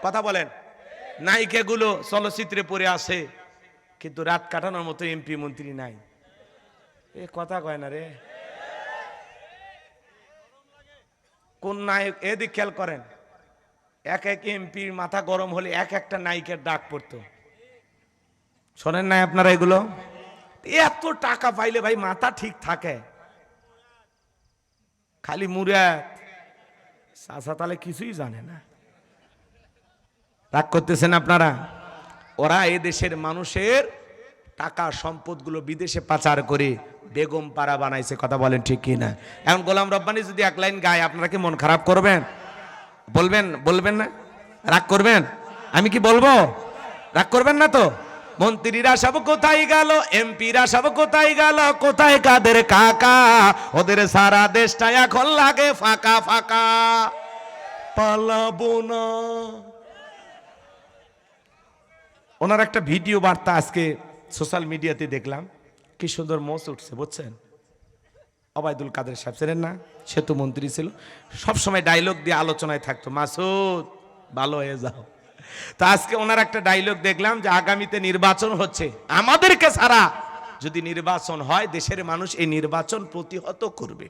কথা বলেন, নায়িকাগুলো চলচ্চিত্রে পড়ে আসে, কিন্তু রাত কাটানোর মতো এমপি মন্ত্রী নাই। এ কথা কয় না রে। কোন নায়ক এদিক খেয়াল করেন, এক এক এমপির মাথা গরম হলে এক একটা নায়িকার ডাক পড়তো। শোনেন নাই আপনারা এগুলো? এত টাকা পাইলে ভাই মাথা ঠিক থাকে? খালি মুরাদ চাচা তাহলে কিছুই জানে না। রাগ করতেছেন আপনারা? ওরা এই দেশের মানুষের টাকা সম্পদগুলো বিদেশে পাচার করে বেগম পাড়া বানাইছে। কথা বলেন ঠিক কি না? এখন গোলাম রব্বানী যদি এক লাইন গায়, আপনারা কি মন খারাপ করবেন? বলবেন? বলবেন না? রাগ করবেন? আমি কি বলবো? রাগ করবেন না তো? মন্ত্রীরা সব কোথায় গেল, এমপিরা সব কোথায় গেল, কোথায় কাদের কাকা? ওদের সারা দেশটা এখন লাগে ফাঁকা ফাঁকা। পালাবো না। ওনার একটা ভিডিও বার্তা আজকে সোশ্যাল মিডিয়াতে দেখলাম, কি সুন্দর মোচ উঠছে বুঝছেন? ওবায়দুল কাদের সাহেব ছিলেন না, সেতু মন্ত্রী ছিল, সবসময় ডায়লগ দিয়ে আলোচনায় থাকতো, মাসুদ ভালো হয়ে যাও। তো আজকে ওনার একটা ডায়লগ দেখলাম যে আগামীতে নির্বাচন হচ্ছে, আমাদেরকে ছাড়া যদি নির্বাচন হয় দেশের মানুষ এই নির্বাচন প্রতিহত করবে।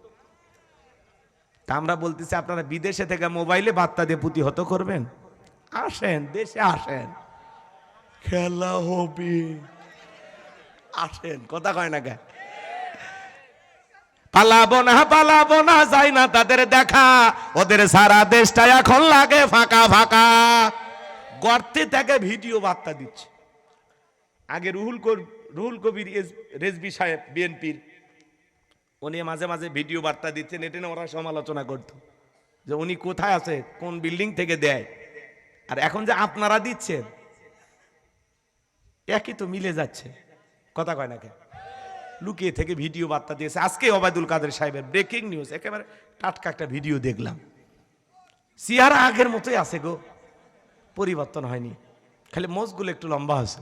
তা আমরা বলতেছি আপনারা বিদেশে থেকে মোবাইলে বার্তা দিয়ে প্রতিহত করবেন? আসেন, দেশে আসেন, খেলা হবে, আসেন। কথা কয় না কে? পালাবো না যাই না তাদের দেখা, ওদের সারা দেশটা এখন লাগে ফাঁকা ফাঁকা। গর্তে থেকে ভিডিও বার্তা দিচ্ছে। আগে রুহুল কবির রেজবি সাহেব বিএনপির, উনি মাঝে মাঝে ভিডিও বার্তা দিচ্ছেন, এটা ওরা সমালোচনা করতো যে উনি কোথায় আছে, কোন বিল্ডিং থেকে দেয়। আর এখন যে আপনারা দিচ্ছেন একই তো মিলে যাচ্ছে। কথা কয় না কে? লুকিয়ে থেকে ভিডিও বার্তা দিয়েছে। আজকে ওবায়দুল কাদের সাহেবের ব্রেকিং নিউজ, একেবারে টাটকা একটা ভিডিও দেখলাম। চেহারা আগের মতোই আছে গো, পরিবর্তন হয়নি, খালি মোজগুলো একটু লম্বা আছে।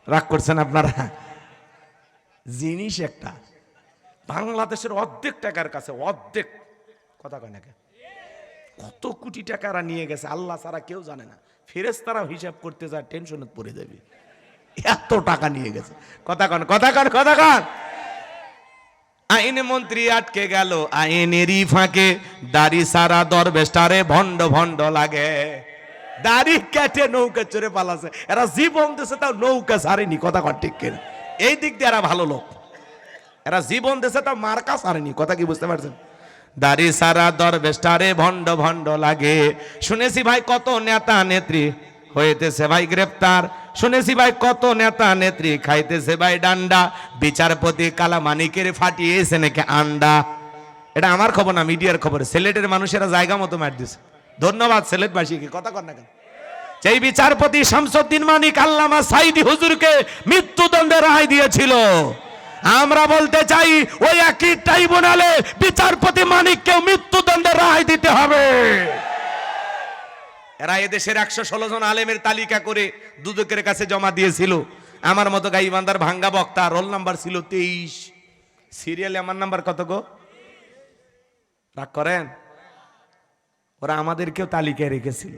রাগ করছেন আপনারা? জিনিস একটা, বাংলাদেশের অর্ধেক টাকার কাছে, অর্ধেক। কথা কয় না কে? কত কোটি টাকা নিয়ে গেছে আল্লাহ ছাড়া কেউ জানে না। ফেরেশতারাও হিসাব করতে যায়, টেনশনে পড়ে যাবে, এত টাকা নিয়ে গেছে। কথা কন, কথা কন, কথা কন। আইন মন্ত্রী আটকে গেল আইনেরই ফাঁকে, দাড়ি সারা দরবেশটারে ভণ্ড ভণ্ড লাগে। দাড়ি কেটে নৌকা চড়ে পালাছে, এরা জীবন দেশে তাও নৌকা ছাড়েনি। কথা কন ঠিক কিনা? এই দিক দিয়ে এরা ভালো লোক, এরা জীবন দেশে তাও মার্কা ছাড়েনি। কথা কি বুঝতে পারছেন? দাড়ি সারা দরবেশটারে ভণ্ড ভণ্ড লাগে। শুনেছি ভাই কত নেতা নেত্রী হইতেছে ভাই গ্রেপ্তার, শুনেছি ভাই কত নেতা নেত্রী খাইতেছে ভাই ডান্ডা, বিচারপতি কালামানিকের ফাটিয়েছে নাকি আন্ডা। এটা আমার খবর না, মিডিয়ার খবর। সিলেটের মানুষেরা জায়গা মতো মার দিছে। ধন্যবাদ সিলেটবাসীকে। কথা কর না কেন? যেই বিচারপতি শামসুদ্দিন মানিক আল্লামা সাইদি হুজুরকে মৃত্যুদণ্ডের রায় দিয়েছিল, আমরা বলতে চাই ওই একই ট্রাইব্যুনালে বিচারপতি মানিককেও মৃত্যুদণ্ডের রায় দিতে হবে। এরা এদেশের 116 জন আলেমের তালিকা করে দুদকের কাছে জমা দিয়েছিল। আমার মতো গাইবান্ধার ভাঙ্গা বক্তা, রোল নাম্বার ছিল 23, সিরিয়ালে আমার নাম্বার কত গো? রাগ করেন? ওরা আমাদেরকেও তালিকায় রেখেছিল।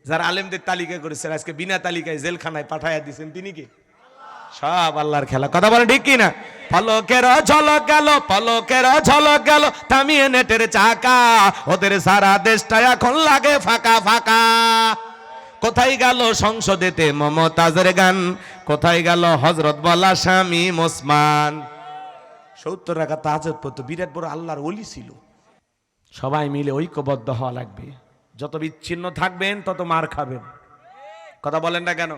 যারা আলেমদের তালিকা করেছেন আজকে বিনা তালিকায় জেলখানায় পাঠাইয়া দিয়েছেন, তিনি কি? সব আল্লাহর খেলা। কথা বলে ঠিক কিনা? পলকের ঝলক গেল, পলকের ঝলক গেল থামিয়ে নেটের চাকা, ওদের সারা দেশটা এখন লাগে ফাঁকা ফাঁকা। কোথায় গেল সংসদেতে মমতাজের গান, কোথায় গেল হযরত বলা স্বামী ওসমান। 70 টাকা তাহাজ্জুদ পড়তো, বিরাট বড় আল্লাহর ওলি ছিল। সবাই মিলে ঐক্যবদ্ধ হওয়া লাগবে। যত বিচ্ছিন্ন থাকবেন তত মার খাবেন। কথা বলেন না কেন?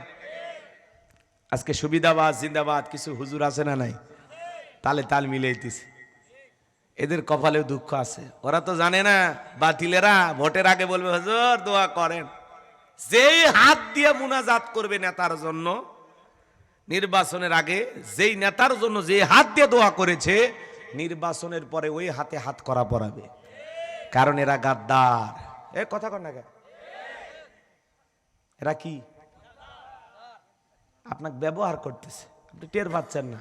আজকে সুবিধাবাদ জিন্দাবাদ কিছু হুজুর আছে না নাই? তালে তাল মিলাইতেছে। এদের কপালেও দুঃখ আছে। ওরা তো জানে না, বাতিলেরা ভোটের আগে বলবে হুজুর দোয়া করেন। যেই হাত দিয়ে মুনাজাত করবে নেতার জন্য, নির্বাচনের আগে যেই নেতার জন্য যে হাত দিয়ে দোয়া করেছে, নির্বাচনের পরে ওই হাতে হাত করা পড়াবে। কারণ এরা গাদ্দার। এ কথা কর না কেন? এরা কি আপনাকে ব্যবহার করতেছে, আপনি টের পাচ্ছেন না।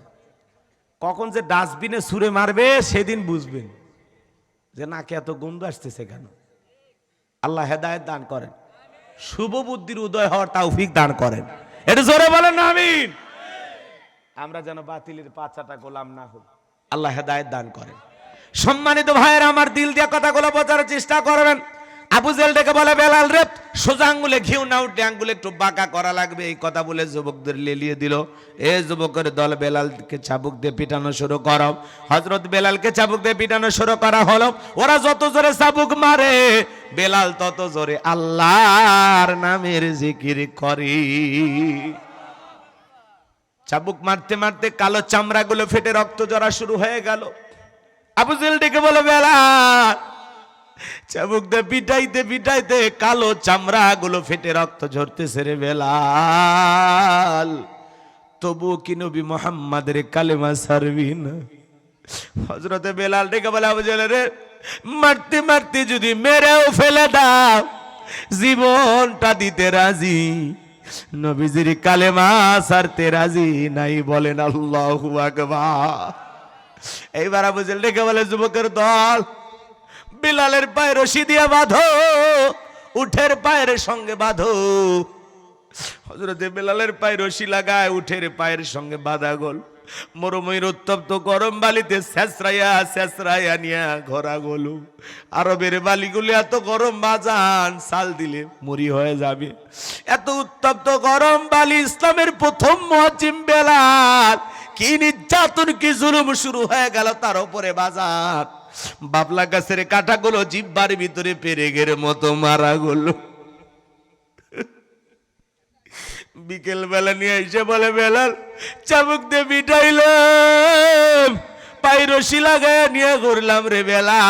কখন যে ডাস্টবিনে ছুঁড়ে মারবে সেদিন বুঝবেন যে নাকে এত গন্ধ আসতেছে কেন। আল্লাহ হেদায়েত দান করেন। শুভ বুদ্ধির উদয় হওয়ার তৌফিক দান করেন। এটা জোরে বলেন না আমিন। আমরা যেন বাতিলের পাছাটা গোলাম না হই, আল্লাহ হেদায়েত দান করেন। সম্মানিত ভাইয়েরা, আমার দিল দিয়ে কথাগুলো বোঝার চেষ্টা করবেন। আবু জেহেল ডেকে বলে, বেলাল রে, সোজা আঙ্গুলে ঘিউ না উঠে আঙ্গুলে একটু বাঁকা করা লাগবে। এই কথা বলে যুবকদের লেলিয়ে দিল। এ যুবকের দল বেলালকে চাবুক দিয়ে পিটানো শুরু করো। হযরত বেলালকে চাবুক দিয়ে পিটানো শুরু করা হলো। ওরা যত জোরে চাবুক মারে, বেলাল তত জোরে আল্লাহর নামের জিকির করে। চাবুক মারতে মারতে কালো চামড়াগুলো ফেটে রক্ত ঝরা শুরু হয়ে গেল। আবু জেহেল ডেকে বলে, বেলাল, চাবুক দিয়ে পিটাইতে পিটাইতে কালো চামড়া গুলো ফেটে রক্ত ঝরতেছে রে বেলাল, তবু কি নবী মুহাম্মাদের কালেমা ছাড়বি না? হযরতে বেলাল ডেকে বলে, আবু জেহেল রে, মারতে মারতে যদি মেরেও ফেলে দাও, জীবনটা দিতে রাজি, নবীজির কালেমা ছাড়তে রাজি নাই। বলেন আল্লাহু আকবার। এইবার আবু জেহেল ডেকে বলে, যুবকের দল, বেলালের পায়ে রশি দিয়ে বাঁধো, উঠের পায়ের সঙ্গে বাঁধো। হযরতে বেলালের পায়ে রশি লাগায় উঠের পায়ের সঙ্গে বাঁধা গোল। মরুময়ের উত্তপ্ত গরম বালিতে ছেঁচড়াইয়া ছেঁচড়াইয়া নিয়া ঘোরা গোল। আরবের বালিগুলি এত গরম বাজান, চাল দিলে মরি হয়ে যাবে। এত উত্তপ্ত গরম বালি, ইসলামের প্রথম মুয়াজ্জিন বেলাল, কি নির্যাতন কি জুলুম শুরু হয়ে গেল তার উপরে বাজার। বাবলা গাছের কাঁটাগুলো জিহ্বার ভিতরে পেরেকের মতো মারা গেল। বিকেল বেলা নিয়ে এসে বলে, বেলাল, চাবুক দিয়ে পিটাইলাম, পায়ে রশি লাগায় নিয়ে ঘুরলাম রে বেলা,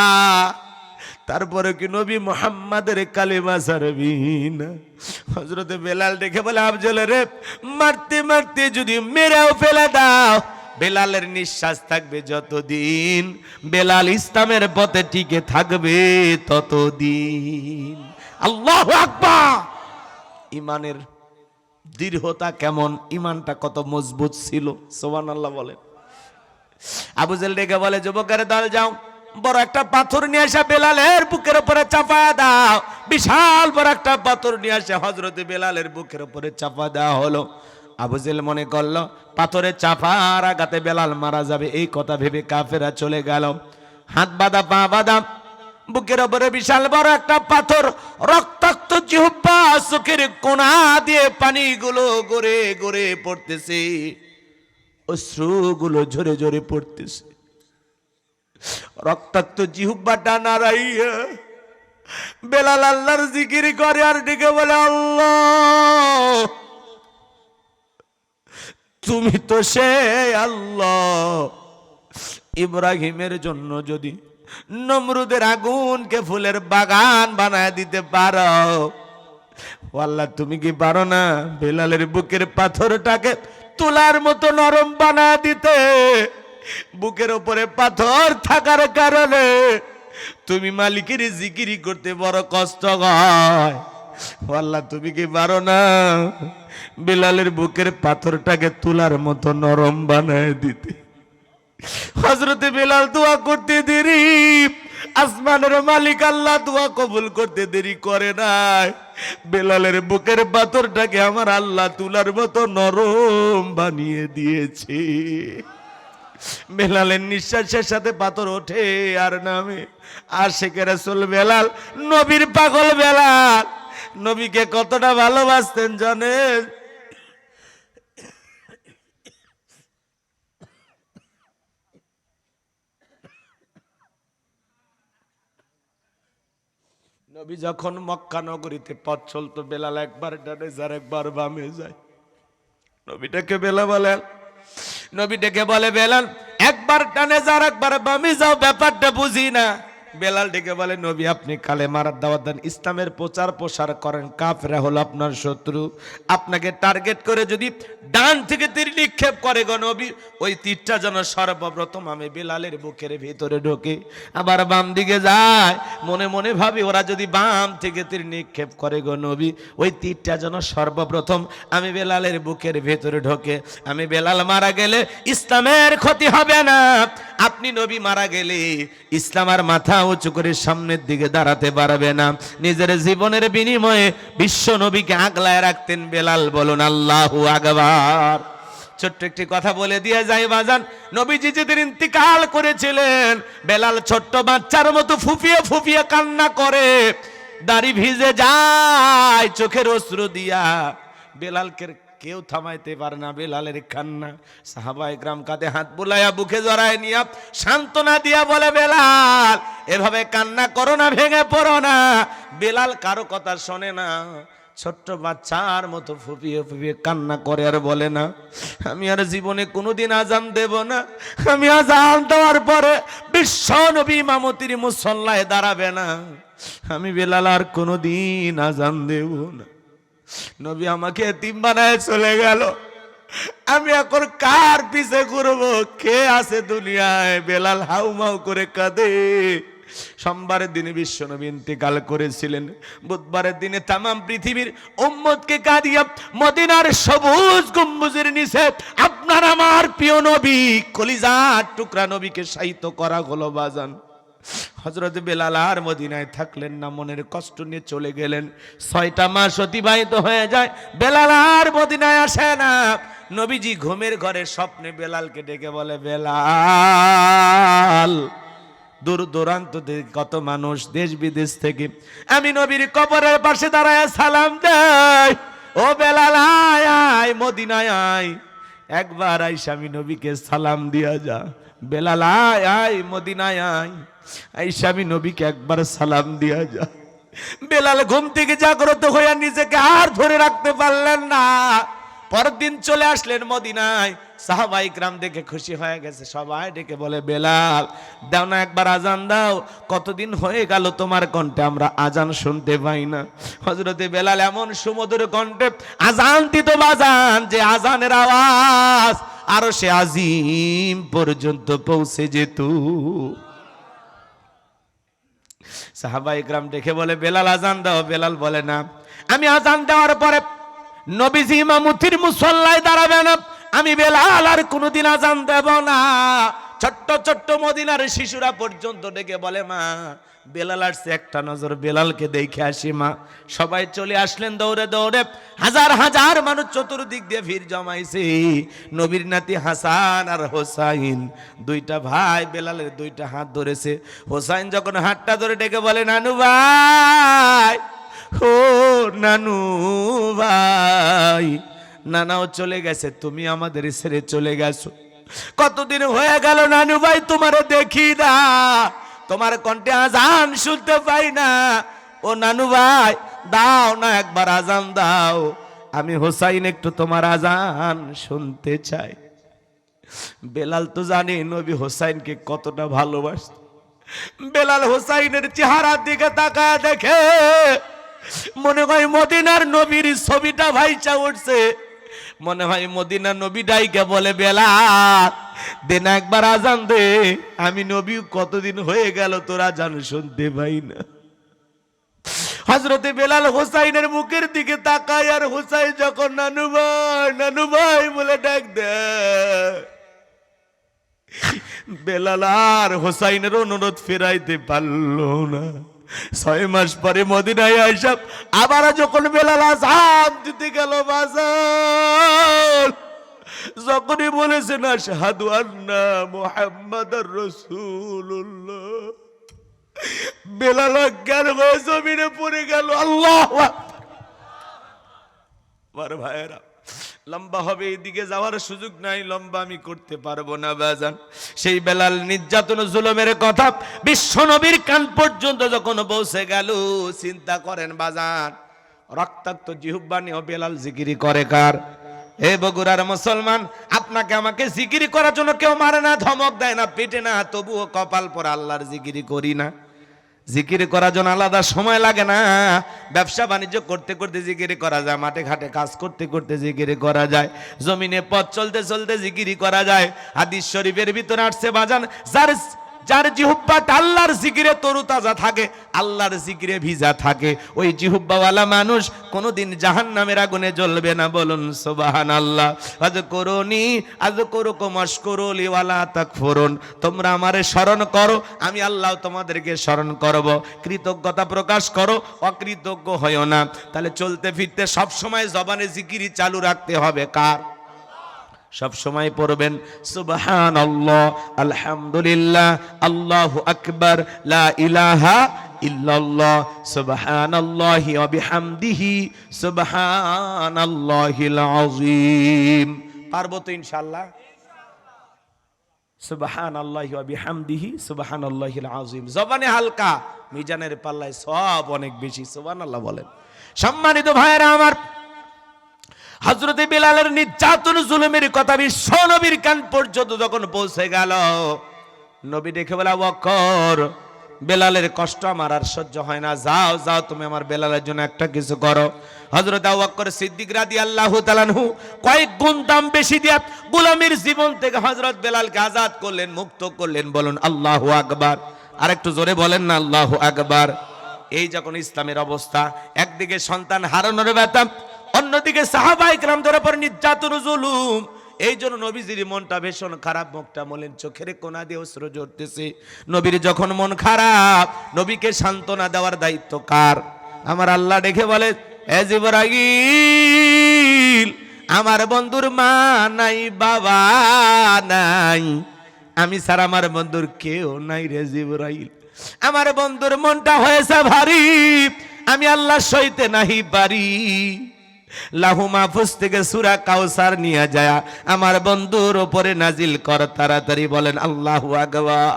তারপরে কি নবী মুহাম্মাদের কালেমা ছাড়বি না? হযরতে বেলাল দেখে বলে, আবু জেহেল রে, মারতে মারতে যদি মেরেও ফেলে দাও, বেলালের নিঃশ্বাস থাকবে যতদিন, বেলাল ইসলামের পথে টিকে থাকবে ততদিন। আল্লাহু আকবার। ইমানের দৃঢ়তা কেমন, ইমানটা কত মজবুত ছিল, সুবহানাল্লাহ বলেন। আবু জেহেল ডেকে বলে, যুবকের দল, যাও, বড় একটা পাথর নিয়ে এসে বেলালের বুকের উপরে চাপা দাও। বিশাল বড় একটা পাথর নিয়ে এসে হযরতে বেলালের বুকের উপরে চাপা দেওয়া হলো। আবু জেহেল মনে করলো পাথরের চাপার আঘাতে বেলাল মারা যাবে। এই কথা ভেবে কাফেরা চলে গেল। হাত বাঁধা, পা বাঁধা, বুকের উপরে বিশাল বড় একটা পাথর, রক্তাক্ত জিহ্বা, চোখের কোণা দিয়ে পানিগুলো গড়ে গড়ে পড়তেছে, অশ্রুগুলো ঝরে ঝরে পড়তেছে। রক্তাক্ত জিহ্বাটা নাড়াইয়া বেলাল আল্লাহর জিকির করে আর ডেকে বলে, আল্লাহ, তুমি তো সে আল্লাহ, ইব্রাহিমের জন্য যদি নমরুদের আগুনকে ফুলের বাগান বানায় দিতে পারো, আল্লাহ তুমি কি পারো না বেলালের বুকের পাথরটাকে তুলার মতো নরম বানায় দিতে? বুকের উপরে পাথর থাকার কারণে তুমি মালিকের জিকিরি করতে বড় কষ্ট হয়। আল্লাহ তুমি কি পারো না বেলালের বুকের পাথরটাকে তুলার মতো নরম বানায় দিতে? হযরতে বেলাল দোয়া করতে দেরি, আসমানের মালিক আল্লাহ দোয়া কবুল করতে দেরি করে নাই। বেলালের বুকের পাথরটাকে আমার আল্লাহ তুলার মতো নরম বানিয়ে দিয়েছে। বেলালের নিঃশ্বাসের সাথে পাথর ওঠে আর নামে। আশিকে রাসূল বেলাল, নবীর পাগল বেলাল, নবীকে কতটা ভালোবাসতেন জানেন? নবী যখন মক্কা নগরীতে পথ চলতো, বেলাল একবার ডানে যায় একবার বামে যায়। নবীটাকে বেলাল বলেন, নবী ডেকে বলে, বেলাল একবার ডানে যাও একবার বামে যাও, ব্যাপারটা বুঝি না। বেলাল ডেকে বলে, নবী আপনি কালেমার দাওয়াত দেন, ইসলামের প্রচার প্রসার করেন, কাফেররা হলো আপনার শত্রু, আপনাকে টার্গেট করে যদি ডান থেকে তীর নিক্ষেপ করে গো নবী, ওই তীরটা যেন সর্বপ্রথম আমি বেলালের বুকের ভিতরে ঢোকে। আবার বাম দিকে যায়, মনে মনে ভাবি ওরা যদি বাম থেকে তীর নিক্ষেপ করে গো নবী, ওই তীরটা যেন সর্বপ্রথম আমি বেলালের বুকের ভিতরে ঢোকে। আমি বেলাল মারা গেলে ইসলামের ক্ষতি হবে না, আপনি নবী মারা গেলে ইসলাম আর মাথা উঁচু করে সামনের দিকে দাঁড়াতে পারবে না। নিজের জীবনের বিনিময়ে বিশ্ব নবীকে আগলায় রাখতেন বেলাল। বলুন আল্লাহু আকবার। ছোট্ট একটি কথা বলে দিয়ে যাই বাজান, নবীজি যেদিন ইন্তিকাল করেছিলেন, বেলাল ছোট্ট বাচ্চার মতো ফুফিয়ে ফুফিয়ে কান্না করে, দাড়ি ভিজে যায় চোখের অশ্রু দিয়া। বেলালকে কেউ থামাইতে পারে না বেলালের কান্না। সাহাবায়ে কেরাম কাঁধে হাত বুলাইয়া বুকে জড়ায় নিয়া সান্ত্বনা দিয়া বলে, বেলাল এভাবে কান্না করো না, ভেঙে পড়ো না। বেলাল কারো কথা শোনে না, ছোট্ট বাচ্চার মতো ফুপিয়ে ফুপিয়ে কান্না করে আর বলে, না আমি আর জীবনে কোনোদিন আজান দেব না। আমি আজান দেওয়ার পরে বিশ্ব নবী ইমামতির মুসল্লায় দাঁড়াবে না। আমি বেলাল আর কোনোদিন আজান দেব না। নবী আমাকে এতিম বানায় চলে গেল, আমি এখন কার পিছে ঘুরবো? কে আছে দুনিয়ায়? বেলাল হাউমাউ করে কাঁদে। সোমবারের দিনে বিশ্বনবী ইন্তেকাল করেছিলেন, বুধবারের দিনে তামাম পৃথিবীর উম্মতকে কাঁদিয়া মদিনার সবুজ গম্বুজের নিচে আপনার আমার প্রিয় নবী, কলিজার টুকরা নবীকে শায়িত করা হলো বাজান। হযরত বেলাল আর মদিনায় থাকলেন না, মনের কষ্ট নিয়ে চলে গেলেন। 6টা মাস অতিবাহিত হয়ে যায়, বেলাল আর মদিনায় আসে না। নবীজি ঘুমের ঘরে স্বপ্নে বেলালকে ডেকে বলে, বেলাল দূর দূরান্ত থেকে কত মানুষ, দেশ বিদেশ থেকে আমি নবীর কবরের পাশে দাঁড়ায় সালাম দেয়। ও বেলাল আয় আয়, মদিনায় আয়, একবার আইসা আমি নবীকে সালাম দিয়া যা। বেলাল আয় আয়, মদিনায় আয়, আইসা আমি নবীকে একবার সালাম দিয়া যা। বেলাল ঘুম থেকে জাগ্রত হইয়া নিজেকে আর ধরে রাখতে পারলেন না। পরের দিন চলে আসলেন মদিনায়। সাহাবায়ে কেরাম দেখে খুশি হয়ে গেছে, সবাই ডেকে বলে, বেলাল দাও না একবার আজান দাও, কতদিন হয়ে গেল তোমার কণ্ঠে আমরা আজান শুনতে পাই না। হযরতে বেলাল এমন সুমধুর কণ্ঠে আজান দিত বাজান, যে আজানের আওয়াজ আরশে আজিম পর্যন্ত পৌঁছে যেত। সাহাবায়ে কেরাম দেখে বলে, বেলাল আজান দাও। বেলাল বলে, না আমি আজান দেওয়ার পরে নবীজি ইমামতির মুসল্লায় দাঁড়াবে না, আমি বেলাল আর কোনোদিন আজান দেব না। ছোট্ট ছোট্ট মদিনার শিশুরা পর্যন্ত ডেকে বলে, মা বেলাল আসছে, একটা নজর বেলালকে দেখে আসি মা। সবাই চলে আসলেন দৌড়ে দৌড়ে, হাজার হাজার মানুষ চতুর্দিক দিয়ে ভিড় জমাইছে। নবীর নাতি হাসান আর হোসাইন, দুইটা ভাই বেলালের দুইটা হাত ধরেছে। হোসাইন যখন হাতটা ধরে ডেকে বলে, নানু ভাই, ও নানু ভাই, নানাও চলে গেছে, তুমি আমাদের ছেড়ে চলে গেছো, কতদিন হয়ে গেল নানু ভাই তোমারে দেখি না, তোমার কণ্ঠে আজান শুনতে পাই না। ও নানু ভাই দাও না একবার আজান দাও, আমি হোসাইন একটু তোমার আজান শুনতে চাই। বেলাল তো জানি নবী হোসাইনকে কতটা ভালোবাসত। বেলাল হোসাইনের চেহারার দিকে তাকায় দেখে, মনে হয় মদিনার নবীর ছবিটা ভাইচা উঠছে। মনে হয় মদিনার নবী ডাইকে বলে, বেলাল দেন একবার আজান দে, আমি নবী কতদিন হয়ে গেল তোর আজান শুনতে পাই না। হযরতে বেলাল হোসাইনের মুখের দিকে তাকায়, আর হোসাইন যখন নানু ভাই বলে ডাক দেয়, বেলাল আর হোসাইনের অনুরোধ ফেরাইতে পারলো না। 6 মাস পরে মদিনায় আইসা আবার যখন বেলাল আযান দিতে গেল বাজার, যখনই বলেছেন আশহাদু আন্না মুহাম্মাদার রাসূলুল্লাহ, বেলাল অজ্ঞান হয়ে জমিনে পড়ে গেল। আল্লাহু আকবার। ভাইরা লম্বা হবে, এইদিকে যাওয়ার সুযোগ নাই, লম্বা আমি করতে পারবো না বাজান। সেই বেলাল নির্যাতন জুলুমের কথা বিশ্ব নবীর কান পর্যন্ত যখন পৌঁছে গেল, চিন্তা করেন বাজান, রক্তাক্ত জিহ্বা নিয়ে বেলাল জিকিরি করে কার? হে বগুড়ার মুসলমান, আপনাকে আমাকে জিকিরি করার জন্য কেউ মারে না, ধমক দেয় না, পেটে না, তবুও কপাল পরে আল্লাহর জিকিরি করি না। জিকির করার জন্য আলাদা সময় লাগে না, ব্যবসা বাণিজ্য করতে করতে জিকির করা যায়, মাঠে ঘাটে কাজ করতে করতে জিকির করা যায়, জমিনে পথ চলতে চলতে জিকির করা যায়। হাদিস শরীফের ভিতরে আসছে বাজান, যার যার জিহ্বাটা আল্লাহর জিকিরে তরুতাজা থাকে, আল্লাহর জিকিরে ভিজা থাকে, ওই জিহ্বাওয়ালা মানুষ কোনোদিন জাহান্নামের আগুনে জ্বলবে না। বলুন সুবহানাল্লাহ। আযকুরুনি আযকুরুকুম ওয়াশকুরুলি ওয়ালা তাকফুরুন। তোমরা আমারে স্মরণ করো, আমি আল্লাহ তোমাদেরকে স্মরণ করব। কৃতজ্ঞতা প্রকাশ করো, অকৃতজ্ঞ হয়ো না। তাহলে চলতে ফিরতে সব সময় জবানে জিকিরি চালু রাখতে হবে। কার? সব সময় পড়বেন সুবহানাল্লাহ, আলহামদুলিল্লাহ, আল্লাহু আকবার, লা ইলাহা ইল্লাল্লাহ, সুবহানাল্লাহি ওয়া বিহামদিহি, সুবহানাল্লাহিল আযীম। পারবো তো ইনশাআল্লাহ? সুবহানাল্লাহি ওয়া বিহামদিহি, সুবহানাল্লাহিল আযীম। জবানে হালকা, মিজানের পাল্লায় সব অনেক বেশি। সুবহানাল্লাহ বলেন। সম্মানিত ভাইরা আমার, হযরতে বিলালের নির্যাতন জুলুমের কথা বিশ্ব নবীর কান পর্যন্ত যখন পৌঁছে গেল, নবী দেখে বলে, আবু বকর, বেলালের কষ্ট আমার আর সহ্য হয় না, যাও যাও তুমি আমার বেলালের জন্য একটা কিছু করো। হযরত আবু বকর সিদ্দিক রাদিয়াল্লাহু তাআলা আনহু কয়েক গুণ দাম বেশি দিয়ে গোলামীর জীবন থেকে হযরত বেলালকে আজাদ করলেন, মুক্ত করলেন। বলুন আল্লাহু আকবার। আর একটু জোরে বলেন না আল্লাহু আকবার। এই যখন ইসলামের অবস্থা, একদিকে সন্তান হারানোর ব্যথা, অন্যদিকে সাহাবায়ে কেরামদের উপর নির্যাতন জুলুম, এই জন্য নবীজির মনটা ভীষণ খারাপ, মুখটা মলিন, চোখের কোনা দিয়ে অশ্রু ঝরতেছে। নবীর যখন মন খারাপ, নবীকে সান্ত্বনা দেওয়ার দায়িত্ব কার? আমার আল্লাহ ডেকে বলে, এ জিবরাইল, আমার বন্ধুর মা নাই, বাবা নাই, আমি ছাড়া আমার বন্ধুর কেউ নাই রে জিবরাইল। আমার বন্ধুর মনটা হয়েছে ভারী, আমি আল্লাহ সইতে নাহি পারি। লাহু মাহফুজ থেকে সূরা কাউসার নিয়ে যায় আমার বন্ধুর উপরে নাজিল কর তাড়াতাড়ি। বলেন আল্লাহু আকবার।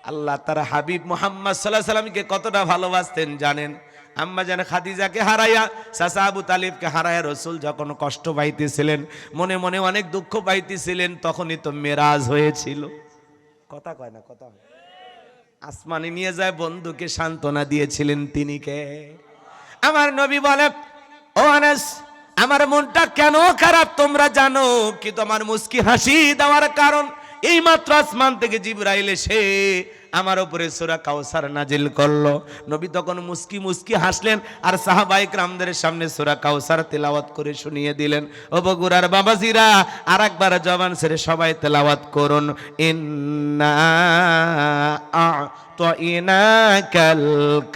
আল্লাহ তার হাবিব মুহাম্মদ সাল্লাল্লাহু আলাইহি সাল্লামকে কতটা ভালোবাসতেন জানেন? আম্মা জান খাদিজাকে হারায়া, চাচা আবু তালিবকে হারায়া রাসূল যখন কষ্ট পাইতেছিলেন, মনে মনে অনেক দুঃখ পাইতেছিলেন, তখনই তো মেরাজ হয়েছিল। কথা কয় না, কথা হয়। আসমানে নিয়ে যায় বন্ধুকে সান্ত্বনা দিয়েছিলেন, তিনি কে? আমার নবী বলে, ও আনাস, আমার মনটা কেন খারাপ তোমরা জানো কি? তোমার মুস্কি হাসি দেওয়ার কারণ, এই মাত্র আসমান থেকে জিবরাইল এসে আমার উপরে সূরা কাউসার নাজিল করলো। নবী তখন মুস্কি মুস্কি হাসলেন আর সাহাবায়ে কেরামদের সামনে সূরা কাউসার তেলাওয়াত করে শুনিয়ে দিলেন। ও বগুড়ার বাবাজিরা, আরেকবার জবান ছেড়ে সবাই তেলাওয়াত করুন, ইন্না আ'তাইনাকাল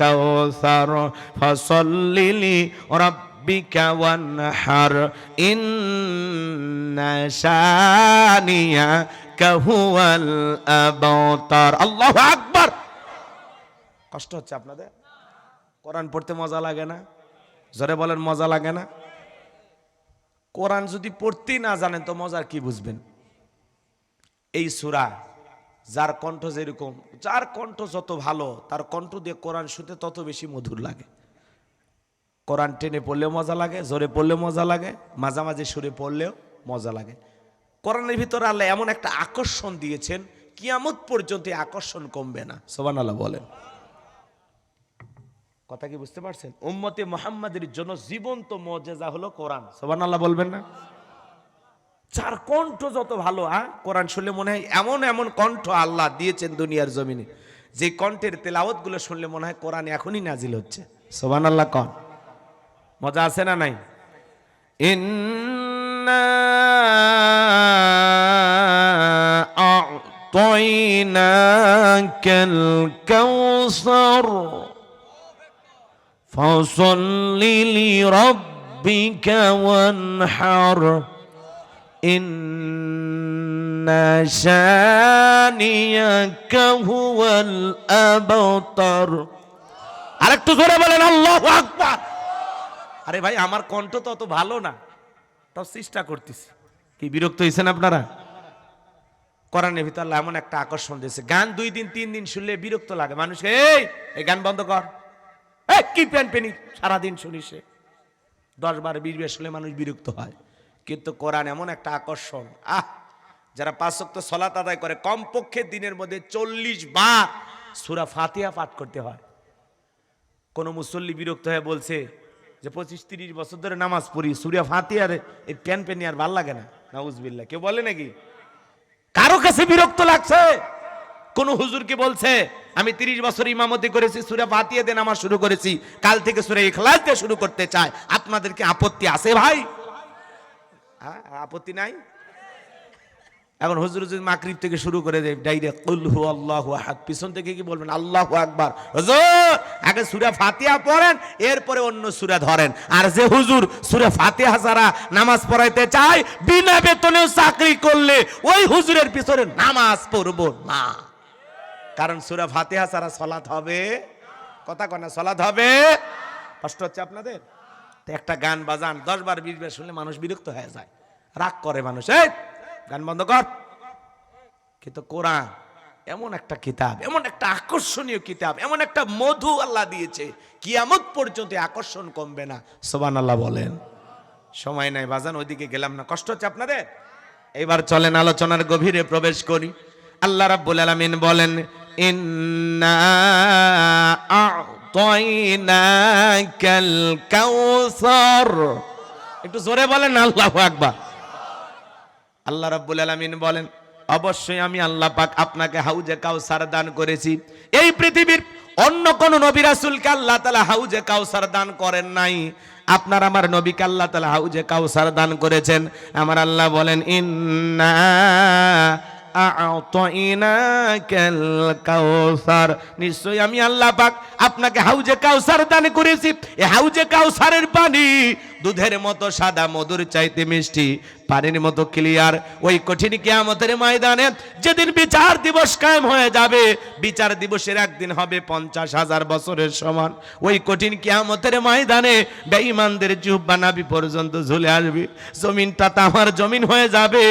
কাউসার ফাসাল্লি লিরাব্বিকা ওয়ানহার ইন্না শানিয়াকা হুয়াল আবতার। আল্লাহু আকবার। কষ্ট হচ্ছে আপনাদের? কোরআন পড়তে মজা লাগে না? জোরে বলেন, মজা লাগে না? কোরআন যদি পড়তেই না জানেন তো মজার কি বুঝবেন? এই সূরা, যার কণ্ঠ যেরকম, যার কণ্ঠ যত ভালো, তার কণ্ঠ দিয়ে কোরআন শুনতে তত বেশি মধুর লাগে। কোরআন টেনে পড়লেও মজা লাগে, জোরে পড়লেও মজা লাগে, মাঝামাঝি সুরে পড়লেও মজা লাগে। কোরআনের ভিতরে আল্লাহ এমন একটা আকর্ষণ দিয়েছেন, কিয়ামত পর্যন্ত আকর্ষণ কমবে না। সুবহানাল্লাহ বলেন। কথা কি বুঝতে পারছেন? উম্মতে মুহাম্মাদের জন্য জীবন্ত মুজিজা হলো কোরআন। সুবহানাল্লাহ বলবেন না? যার কণ্ঠ যত ভালো, কোরআন শুনলে মনে হয় এমন এমন কণ্ঠ আল্লাহ দিয়েছেন দুনিয়ার জমিনে, যে কণ্ঠের তেলাওয়াত গুলো শুনলে মনে হয় কোরআন এখনই নাজিল হচ্ছে। সুবহানাল্লাহ কন। মজা আছে না নাই? ইন্না আ'তাইনাকাল কাউসার ফাসাল্লি লিরাব্বিকা ওয়ানহার ইন্না শানিয়াকা হুয়াল আবতার। আরেকটু জোরে বলেন আল্লাহু আকবার। আরে ভাই, আমার কণ্ঠ তো অত ভালো না, তাও চেষ্টা করতেছি। কি বিরক্ত হয়েছেন আপনারা? কোরআনের ভিতর আল্লাহ এমন একটা আকর্ষণ দিয়েছে, গান 2 দিন 3 দিন শুনলে বিরক্ত লাগে মানুষকে। এই গান বন্ধ কর, কি প্যানপেনি সারাদিন শুনিস। 10 বার 20 বার শুনলে মানুষ বিরক্ত হয়। কিন্তু কোরআন এমন একটা আকর্ষণ, যারা 5 ওয়াক্ত সালাত আদায় করে কমপক্ষে দিনের মধ্যে 40 বার সূরা ফাতিহা পাঠ করতে হয়। কোন মুসল্লি বিরক্ত হয়ে বলছে যে 25-30 বছর ধরে নামাজ পড়ি, সূরা ফাতিহার এই প্যানপেনি আর ভাল লাগে না। নাউজুবিল্লাহ। কেউ বলে নাকি? কারো কাছে বিরক্ত লাগছে? কোন হুজুর কি বলছে আমি 30 বছর ইমামতি করেছি, সূরা ফাতিহা দিয়ে নামাজ শুরু করেছি, কাল থেকে সূরা ইখলাস দিয়ে শুরু করতে চাই, আপনাদের কি আপত্তি আছে ভাই? আপত্তি নাই? এখন হুজুর যদি মাগরিব থেকে শুরু করে দেয় ডাইরেক্ট কুল হু আল্লাহু আহাদ, পিছন থেকে কি বলবেন আল্লাহু আকবার। হুজুর আগে সূরা ফাতিহা পড়েন, এরপরে অন্য সূরা ধরেন। আর যে হুজুর সূরা ফাতিহা ছাড়া নামাজ পড়াইতে চায়, বিনা বেতনেও চাকরি করলে ওই হুজুরের পিছনে নামাজ পড়ব না, কারণ সূরা ফাতিহা ছাড়া সালাত হবে, কথা কয় না, সালাত হবে। কষ্ট হচ্ছে আপনাদের? তো একটা গান বাজান 10 বার 20 বার শুনলে মানুষ বিরক্ত হয়ে যায়, রাগ করে মানুষ, এই গান বন্ধ কর। কিন্তু কোরআন এমন একটা কিতাব, এমন একটা আকর্ষণীয় কিতাব, এমন একটা মধু আল্লাহ দিয়েছে, কিয়ামত পর্যন্ত আকর্ষণ কমবে না। সুবহানাল্লাহ বলেন। সময় নাই বাজান, ওইদিকে গেলাম না, কষ্ট হচ্ছে আপনাদের? এবার চলেন আলোচনার গভীরে প্রবেশ করি। আল্লাহ রাব্বুল আলামিন বলেন, ইন্না আ'তাইনাকাল কাউসার। একটু জোরে বলেন আল্লাহু আকবার। আল্লাহ রাব্বুল আলামিন বলেন, অবশ্যই আমি আল্লাহ পাক আপনাকে হাউজে কাউসার দান করেছি। এই পৃথিবীর অন্য কোন নবী রাসূলকে আল্লাহ তাআলা হাউজে কাউসার দান করেন নাই, আপনার আমার নবীকে আল্লাহ তাআলা হাউজে কাউসার দান করেছেন। আমার আল্লাহ বলেন, ইন্না আ'তাইনাকাল কাউসার, নিশ্চয়ই আমি আল্লাহ পাক আপনাকে হাউজে কাউসার দান করেছি। এই হাউজে কাউসারের পানি দুধের মতো সাদা, মধুর চাইতে মিষ্টি, পানির মতো ক্লিয়ার। ওই কঠিন কিয়ামতের ময়দানে যেদিন বিচার দিবস কায়েম হয়ে যাবে, বিচার দিবসের একদিন হবে 50,000 বছরের সমান। ওই কঠিন কিয়ামতের ময়দানে বেঈমানদের জিহ্বা নাভি পর্যন্ত ঝুলে আসবে, জমিনটা তামার জমিন হয়ে যাবে,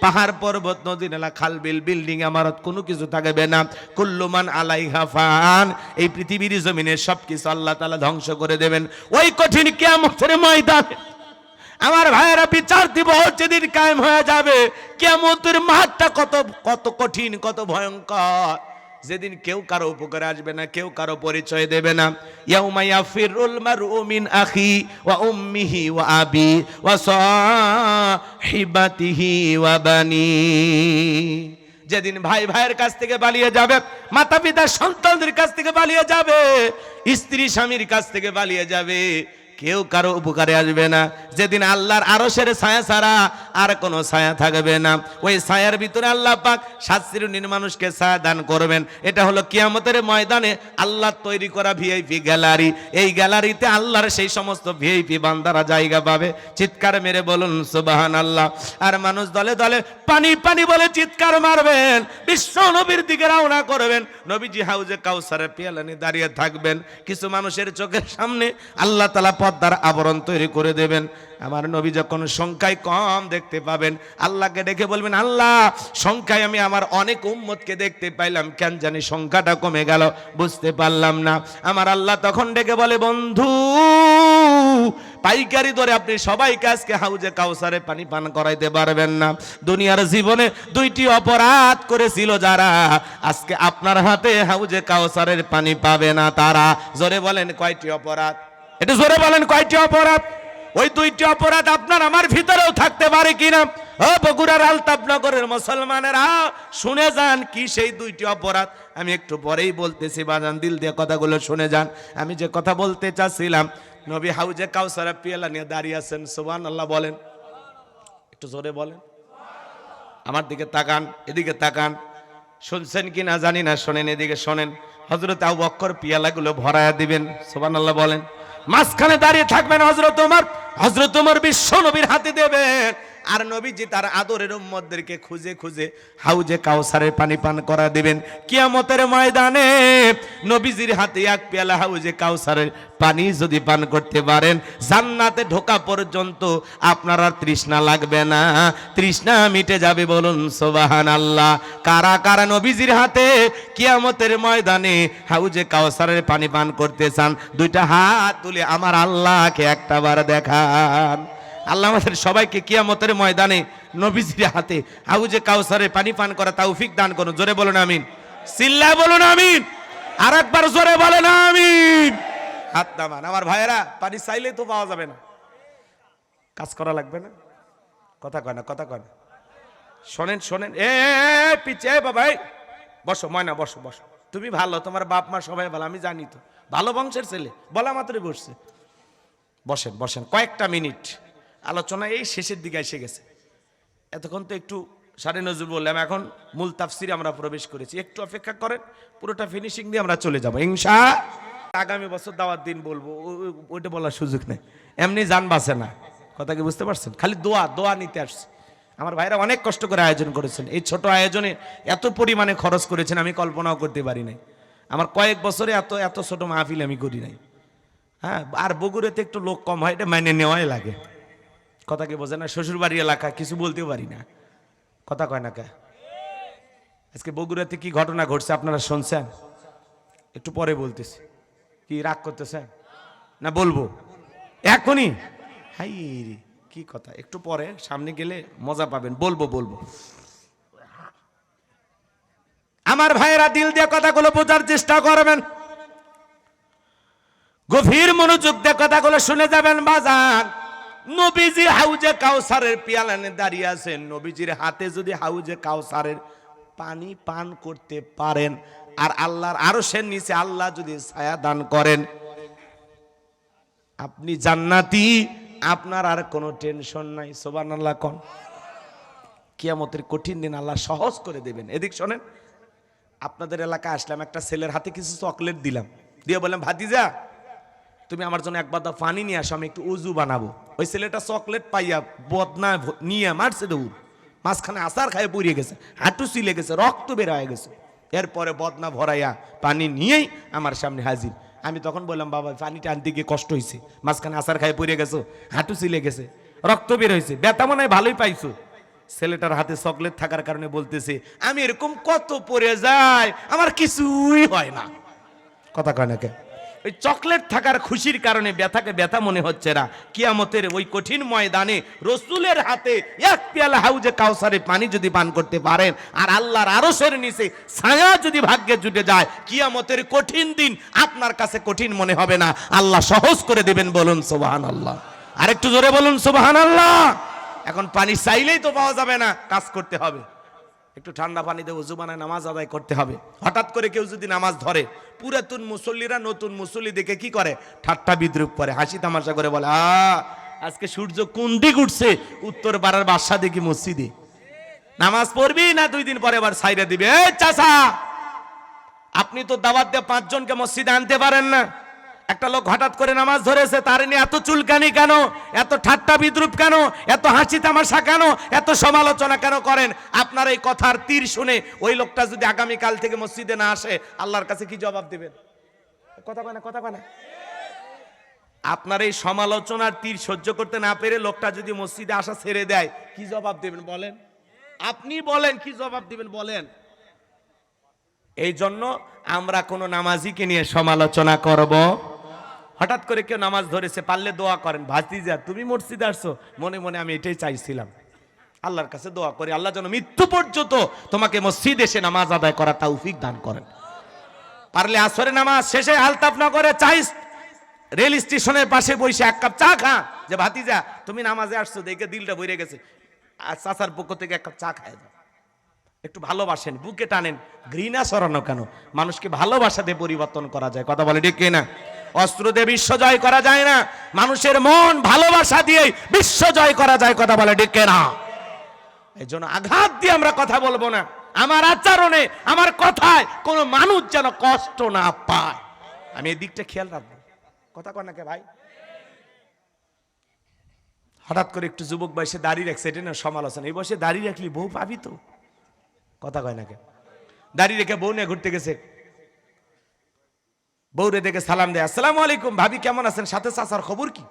পাহাড় পর্বত নদী নালা খাল বিল বিল্ডিং ইমারত কোনো কিছু থাকবে না। কুল্লু মান আলাইহা ফান, এই পৃথিবীর জমিনে সবকিছু আল্লাহ তাআলা ধ্বংস করে দেবেন। ওই কঠিন কিয়ামতের ময়দানে আমার ভাইয়েরা বিচার দিবস যেদিন কায়েম হয়ে যাবে, কিয়ামতের মাঠটা কত কত কঠিন, কত ভয়ঙ্কর, যেদিন কেউ কারো উপকারে আসবে না, কেউ কারো পরিচয় দেবে না। ইয়াউমা ইয়াফিরুল মারউ মিন আখি ওয়া উম্মিহি ওয়া আবি ওয়া সাহিবাতিহি ওয়া বানি, যেদিন ভাই ভাইয়ের কাছ থেকে পালিয়ে যাবে, মাতা পিতা সন্তানদের কাছ থেকে পালিয়ে যাবে, স্ত্রী স্বামীর কাছ থেকে পালিয়ে যাবে, কেউ কারো উপকারে আসবে না। যেদিন আল্লাহর আরশের ছায়া ছাড়া আর কোনো ছায়া থাকবে না, ওই ছায়ার ভিতরে আল্লাহ পাক 7 শ্রেণীর মানুষকে ছায়া দান করবেন। এটা হলো কিয়ামতের ময়দানে আল্লাহ তৈরি করা ভিআইপি গ্যালারি। এই গ্যালারিতে আল্লাহর সেই সমস্ত ভিআইপি বান্দারা জায়গা পাবে। চিৎকার মেরে বলুন সুবহানাল্লাহ। আর মানুষ দলে দলে পানি পানি বলে চিৎকার মারবেন, বিশ্ব নবীর দিকে রওনা করবেন। নবীজি হাউজে কাউসারের পেয়ালা নিয়ে দাঁড়িয়ে থাকবেন। কিছু মানুষের চোখের সামনে আল্লাহ তাআলা পর্দার আবরণ তৈরি করে দেবেন। আমার নবী যখন সংখ্যায় কম দেখতে পাবেন, আল্লাহকে ডেকে বলবেন, আল্লাহ সংখ্যায় আমি আমার অনেক উম্মতকে দেখতে পাইলাম, কেন জানি সংখ্যাটা কমে গেল, বুঝতে পারলাম না। আমার আল্লাহ তখন ডেকে বলে, বন্ধু পাইকারি দরে আপনি সবাইকে আজকে হাউজে কাউসারে পানি পান করাইতে পারবেন না। দুনিয়ার জীবনে 2টি অপরাধ করেছিল যারা, আজকে আপনার হাতে হাউজে কাউসারের পানি পাবে না তারা। জোরে বলেন কয়টি অপরাধ? এটা জোরে বলেন কয়টি অপরাধ? ওই 2টি অপরাধ আপনার আমার ভিতরেও থাকতে পারে কিনা? ও বগুড়ার আলতাফনগরের মুসলমানেরা শুনে যান কি সেই 2টি অপরাধ। আমি একটু পরেই বলতেছি, বাজান দিল দিয়ে কথাগুলো শুনে যান। আমি যে কথা বলতে চাচ্ছিলাম, নবী হাউজে কাউসার পেয়ালা নিয়ে দাঁড়িয়ে আছেন, সুবহানাল্লাহ বলেন, একটু জোরে বলেন। আমার দিকে তাকান, এদিকে তাকান, শুনছেন কি না জানি না, শোনেন, এদিকে শোনেন। হযরত আবু বকর পেয়ালাগুলো ভরায়া দিবেন, সুবহানাল্লাহ বলেন। মাঝখানে দাঁড়িয়ে থাকবেন হযরত ওমর, হযরত ওমর বিশ্ব নবীর হাতে দেবেন। আর নবীজি তার আদরের উম্মতদেরকে খুঁজে খুঁজে হাউজে কাউসারের পানি পান করা দিবেন। কিয়ামতের ময়দানে নবীজির হাতে এক পেয়ালা হাউজে কাউসারের পানি যদি পান করতে পারেন, জান্নাতে ঢোকা পর্যন্ত আপনার আর তৃষ্ণা লাগবে না, তৃষ্ণা মিটে যাবে। বলুন সুবহানাল্লাহ। কারা কারা নবীজির হাতে কিয়ামতের ময়দানে হাউজে কাউসারের পানি পান করতে চান? 2টা হাত তুলে আমার আল্লাহকে একটাবার দেখান। আল্লাহ আমাদের সবাইকে কিয়ামতের ময়দানে নবীজির হাতে হাউজে কাউসারে পানি পান করা তৌফিক দান করুন। জোরে বলুন আমিন, চিল্লায় বলুন আমিন, আর একবার জোরে বলেন আমিন। হাত নামান। আমার ভাইয়েরা, পানি চাইলে তো পাওয়া যাবে না, কাজ করা লাগবে না। কথা কয় না, কথা কয় না। শোনেন শোনেন, এ পিছে বাবাই বসো ময়না, বসো বসো। তুমি ভালো, তোমার বাপ মা সবাই ভালো, আমি জানি তো, ভালো বংশের ছেলে, বলা মাত্রই বসছে। বসেন বসেন, কয়েকটা মিনিট আলোচনা এই শেষের দিকে এসে গেছে। এতক্ষণ তো একটু সাড়ে নজর বললাম, এখন মূল তাফসিরে আমরা প্রবেশ করেছি। একটু অপেক্ষা করেন, পুরোটা ফিনিশিং দিয়ে আমরা চলে যাবো ইনশাআল্লাহ। আগামী বছর দাওয়াত দিন বলবো, ওইটা বলার সুযোগ নেই, এমনি জান বাঁচে না। কথা কি বুঝতে পারছেন? খালি দোয়া দোয়া নিতে আসছে। আমার ভাইরা অনেক কষ্ট করে আয়োজন করেছেন, এই ছোট আয়োজনে এত পরিমাণে খরচ করেছেন আমি কল্পনাও করতে পারি নাই। আমার কয়েক বছরে এত এত ছোট মাহফিল আমি করি নাই। হ্যাঁ, আর বগুড়াতে একটু লোক কম হয়, এটা মেনে নেওয়াই লাগে। কথা কি বোঝে না? শ্বশুর বাড়ি এলাকা, কিছু বলতেও পারি না। কথা কয় না কে? আজকে বগুড়াতে কি ঘটনা ঘটছে আপনারা শুনছেন? একটু পরে বলতেছি। কি রাগ করতেছেন না? বলবো এখনই? হাই রে, কি কথা, একটু পরে সামনে গেলে মজা পাবেন, বলবো বলবো। আমার ভাইয়েরা দিল দিয়ে কথাগুলো বোঝার চেষ্টা করবেন, গভীর মনোযোগ দিয়ে কথাগুলো শুনে যাবেন বাজার। নবীজি হাউজে কাউসারের পিয়ালানে দাঁড়িয়ে আছেন। নবীজির হাতে যদি হাউজে কাউসারের পানি পান করতে পারেন, আর আল্লাহর আরশের নিচে আল্লাহ যদি ছায়া দান করেন, আপনি জান্নাতি, আপনার আর কোনো টেনশন নাই। সুবহানাল্লাহ কোন। কিয়ামতের কঠিন দিন আল্লাহ সহজ করে দেবেন। এদিক শোনেন, আপনাদের এলাকায় আসলাম, একটা ছেলের হাতে কিছু চকলেট দিলাম, দিয়ে বললাম ভাতিজা তুমি আমার জন্য এক বাদা পানি নিয়ে আসো, আমি একটু উজু বানাবো। ওই ছেলেটা চকলেট পাইয়া বদনা নিয়ে মারছে দৌড়, মাঝখানে আচার খায় পুড়িয়ে গেছে, হাঁটু চিলে গেছে, রক্ত বের হয়ে গেছে। এরপরে বদনা ভরাইয়া পানি নিয়েই আমার সামনে হাজির। আমি তখন বললাম বাবা পানিটা আনতে গিয়ে কষ্ট হয়েছে, মাঝখানে আচার খায় পুড়িয়ে গেছো, হাঁটু চিলে গেছে, রক্ত বের হয়েছে, ব্যথা মনে হয় ভালোই পাইছো। ছেলেটার হাতে চকলেট থাকার কারণে বলতেছে আমি এরকম কত পড়ে যাই, আমার কিছুই হয় না। কথা কয় না কে? ওই চকলেট থাকার খুশির কারণে ব্যথাকে ব্যথা মনে হচ্ছে না। কিয়ামতের ওই কঠিন ময়দানে রসুলের হাতে এক পেয়ালা হাউজে কাউসারে পানি যদি পান করতে পারেন, আর আল্লাহর আরশের নিচে ছায়া যদি ভাগ্যে জুটে যায়, কিয়ামতের কঠিন দিন আপনার কাছে কঠিন মনে হবে না, আল্লাহ সহজ করে দিবেন। বলুন সুবহানাল্লাহ। আরেকটু জোরে বলুন সুবহানাল্লাহ। এখন পানি চাইলেই তো পাওয়া যাবে না, কাজ করতে হবে। একটু ঠান্ডা পানিতে ওযু বানায় নামাজ আদায় করতে হবে। হঠাৎ করে কেউ যদি নামাজ ধরে, পুরাতন মুসল্লিরা নতুন মুসল্লি দেখে কি করে? ঠাট্টা বিদ্রুপ করে, হাসি তামাশা করে বলে আজকে সূর্য কোন দিক উঠছে, উত্তর পাড়ার বাদশা দেখি মসজিদে। নামাজ পড়বি না 2 দিন পরে আবার ছাইরা দিবে। এই চাচা, আপনি তো দাওয়াত দিয়ে 5 জনকে মসজিদে আনতে পারেন না। একটা লোক হঠাৎ করে নামাজ ধরেছে, তার নিয়ে এত চুলকানি কেন, এত ঠাট্টা বিদ্রুপ কেন, এত হাসি তামাশা কেন, এত সমালোচনা কেন করেন? আপনার এই কথার তীর শুনে ওই লোকটা যদি আগামীকাল থেকে মসজিদে না আসে, আল্লাহর কাছে কি জবাব দিবেন? কথা কয় না, কথা কয় না। আপনার এই সমালোচনার তীর সহ্য করতে না পেরে লোকটা যদি মসজিদে আসা ছেড়ে দেয়, কি জবাব দিবেন বলেন? আপনি বলেন, কি জবাব দিবেন বলেন? এই জন্য আমরা কোন নামাজিকে নিয়ে সমালোচনা করব। হঠাৎ করে কেউ নামাজ ধরেছে, পারলে দোয়া করেন, ভাতিজা তুমি মসজিদে আসছো, মনে মনে আমি এটাই চাইছিলাম। আল্লাহর কাছে দোয়া করি আল্লাহ যেন মৃত্যু পর্যন্ত তোমাকে মসজিদে এসে নামাজ আদায় করার তৌফিক দান করেন। পারলে আসরের নামাজ শেষে আলতাফ না করে চাই রেল স্টেশনের পাশে বসে 1 কাপ চা খা, যে ভাতিজা তুমি নামাজে আসছো দেখে দিলটা ভরে গেছে, আর চাচার পক্ষ থেকে 1 কাপ চা খায় যাও। একটু ভালোবাসেন, বুকে টানেন, ঘৃণা সরানো কেন? মানুষকে ভালোবাসা দিয়ে পরিবর্তন করা যায়। কথা বলে ঠিক না? অস্ত্র দিয়ে বিশ্ব জয় করা যায় না, মানুষের মন ভালোবাসা দিয়ে বিশ্ব জয় করা যায়। কথা বলে ঠিক না? এই জন্য আঘাত দিয়ে আমরা কথা বলবো না। আমার আচরণে, আমার কথায় কোনো মানুষ যেন কষ্ট না পায়, আমি এই দিকটা খেয়াল রাখবো। কথা কয় না কে ভাই? হঠাৎ করে একটু যুবক বয়সে দাঁড়িয়ে রাখছে, এটা না সমালোচনা। এই বয়সে দাঁড়িয়ে রাখলি বউ পাবি তো? কথা কয় না কে? দাঁড়িয়ে রেখে বউ নিয়ে ঘুরতে গেছে, বউরে দেখে সালাম দেয়, আসসালামু আলাইকুম, ভাবি কেমন আছেন, সাথে চাচার খবর কি?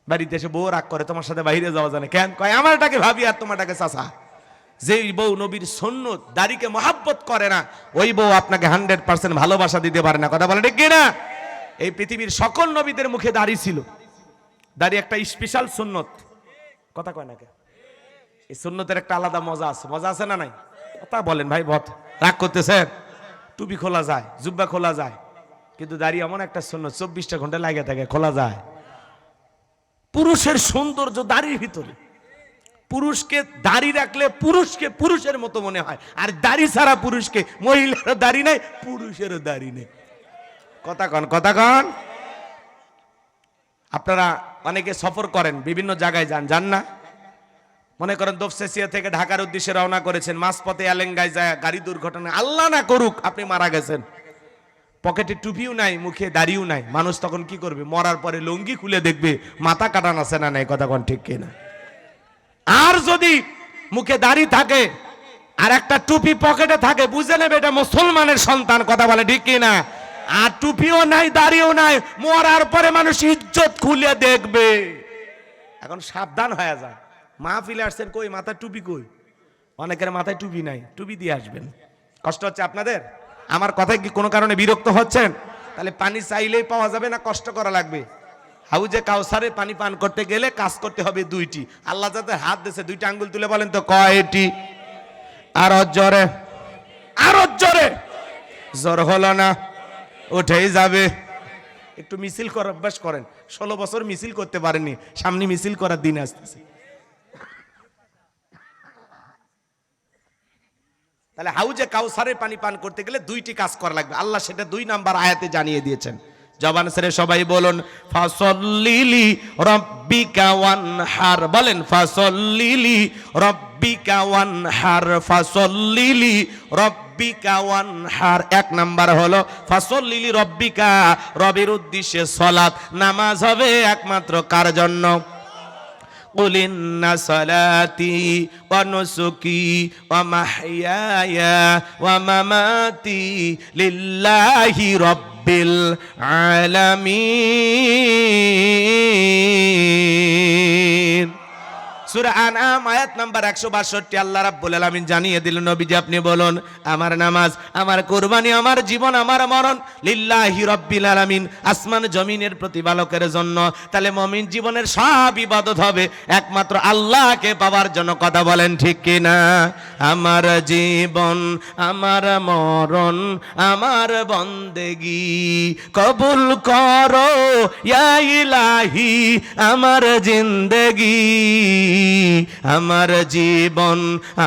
বাড়িতে এসে বউ রাগ করে, তোমার সাথে বাইরে যাওয়া জানে কেন? কয় আমারটাকে ভাবি আর তোমারটাকে চাচা। যেই বউ নবীর সুন্নত দাড়িকে মহাব্বত করে না, ওই বউ আপনাকে 100% ভালোবাসা দিতে পারে না। কথা বলে ঠিক না? এই পৃথিবীর সকল নবীদের মুখে দাড়ি ছিল, দাড়ি একটা স্পেশাল সুন্নত। কথা কয় না কে? এই সুন্নতের একটা আলাদা মজা আছে। মজা আছে না নাই? কথা বলেন ভাই, বত রাগ করতেছেন? টুপি খোলা যায়, জুব্বা খোলা যায়, কিন্তু দাড়ি এমন একটা সুন্নত 24টা ঘন্টা লাগে থাকে, খোলা যায়। পুরুষের সৌন্দর্য দাড়ির ভিতরে। পুরুষকে দাড়ি রাখলে পুরুষকে পুরুষের মতো মনে হয়, আর দাড়ি ছাড়া পুরুষকে, মহিলারও দাড়ি নাই পুরুষেরও দাড়ি নেই। কথা কন। আপনারা অনেকে সফর করেন, বিভিন্ন জায়গায় যান না? মনে করেন দোফসেসিয়া থেকে ঢাকার উদ্দেশ্যে রওনা করেছেন, মাঝপথে এলেঙ্গায় যায় গাড়ি দুর্ঘটনা, আল্লাহ না করুক আপনি মারা গেছেন, পকেটে টুপিও নাই, মুখে দাড়িও নাই, মানুষ তখন কি করবে? মরার পরে লুঙ্গি খুলে দেখবে মাথা কাটান আছে না নাই, কথা কোন ঠিক কিনা? আর যদি মুখে দাড়ি থাকে আর একটা টুপি পকেটে থাকে, বুঝে নেবে এটা মুসলমানের সন্তান, কথা বলে ঠিক কিনা? আর টুপিও নাই দাড়িও নাই, মরার পরে মানুষ ইজ্জত খুলে দেখবে। এখন সাবধান হয়ে যায়। মাহফিলে আসছেন, কই মাথায় টুপি কই? অনেকের মাথায় টুপি নাই, টুপি দিয়ে আসবেন। কষ্ট হচ্ছে আপনাদের? আমার কথায় কি কোনো কারণে বিরক্ত হচ্ছেন? তাহলে পানি চাইলেই পাওয়া যাবে না, কষ্ট করা লাগবে। হাউজে কাউসারে পানি পান করতে গেলে কাজ করতে হবে দুইটি। আল্লাহ যাতে হাত দিয়েছে, দুইটা আঙ্গুল তুলে বলেন তো কয়টি? আরো জোরে, আরো জোরে। জোর হলো না, উঠেই যাবে। একটু মিছিল করার অভ্যাস করেন। 16 বছর মিছিল করতে পারেনি, সামনে মিছিল করার দিন আসতেছে। তাহলে হাউজে কাউসারে পানি পান করতে গেলে দুইটি কাজ করা লাগবে, আল্লাহ সেটা 2 নাম্বার আয়াতে জানিয়ে দিয়েছেন। জবান ছেড়ে সবাই বলুন ফাসল্লিলি রাব্বিকা ওয়ানহার, বলেন ফাসল্লিলি রাব্বিকা ওয়ানহার, ফাসল্লিলি রাব্বিকা ওয়ানহার। 1 নাম্বার হলো ফাসল্লিলি রাব্বিকা, রবের উদ্দেশ্যে সালাত, নামাজ হবে একমাত্র কার জন্য? قل إن صلاتي ونسكي ومحياي ومماتي لله رب العالمين। সূরা আনআম আয়াত নাম্বার 162 আল্লাহ রাব্বুল আলামিন জানিয়ে দিলেন, নবীজি আপনি বলুন আমার নামাজ, আমার কুরবানি, আমার জীবন, আমার মরণ লিল্লাহি রাব্বিল আলামিন, আসমান জমিনের প্রতিপালকের জন্য। তাহলে মুমিন জীবনের সব ইবাদত হবে একমাত্র আল্লাহকে পাওয়ার জন্য, কথা বলেন ঠিক কিনা? আমার জীবন, আমার মরণ, আমার বন্দেগি কবুল করো ইয়া ইলাহি, আমার জিন্দেগি, আমার জীবন,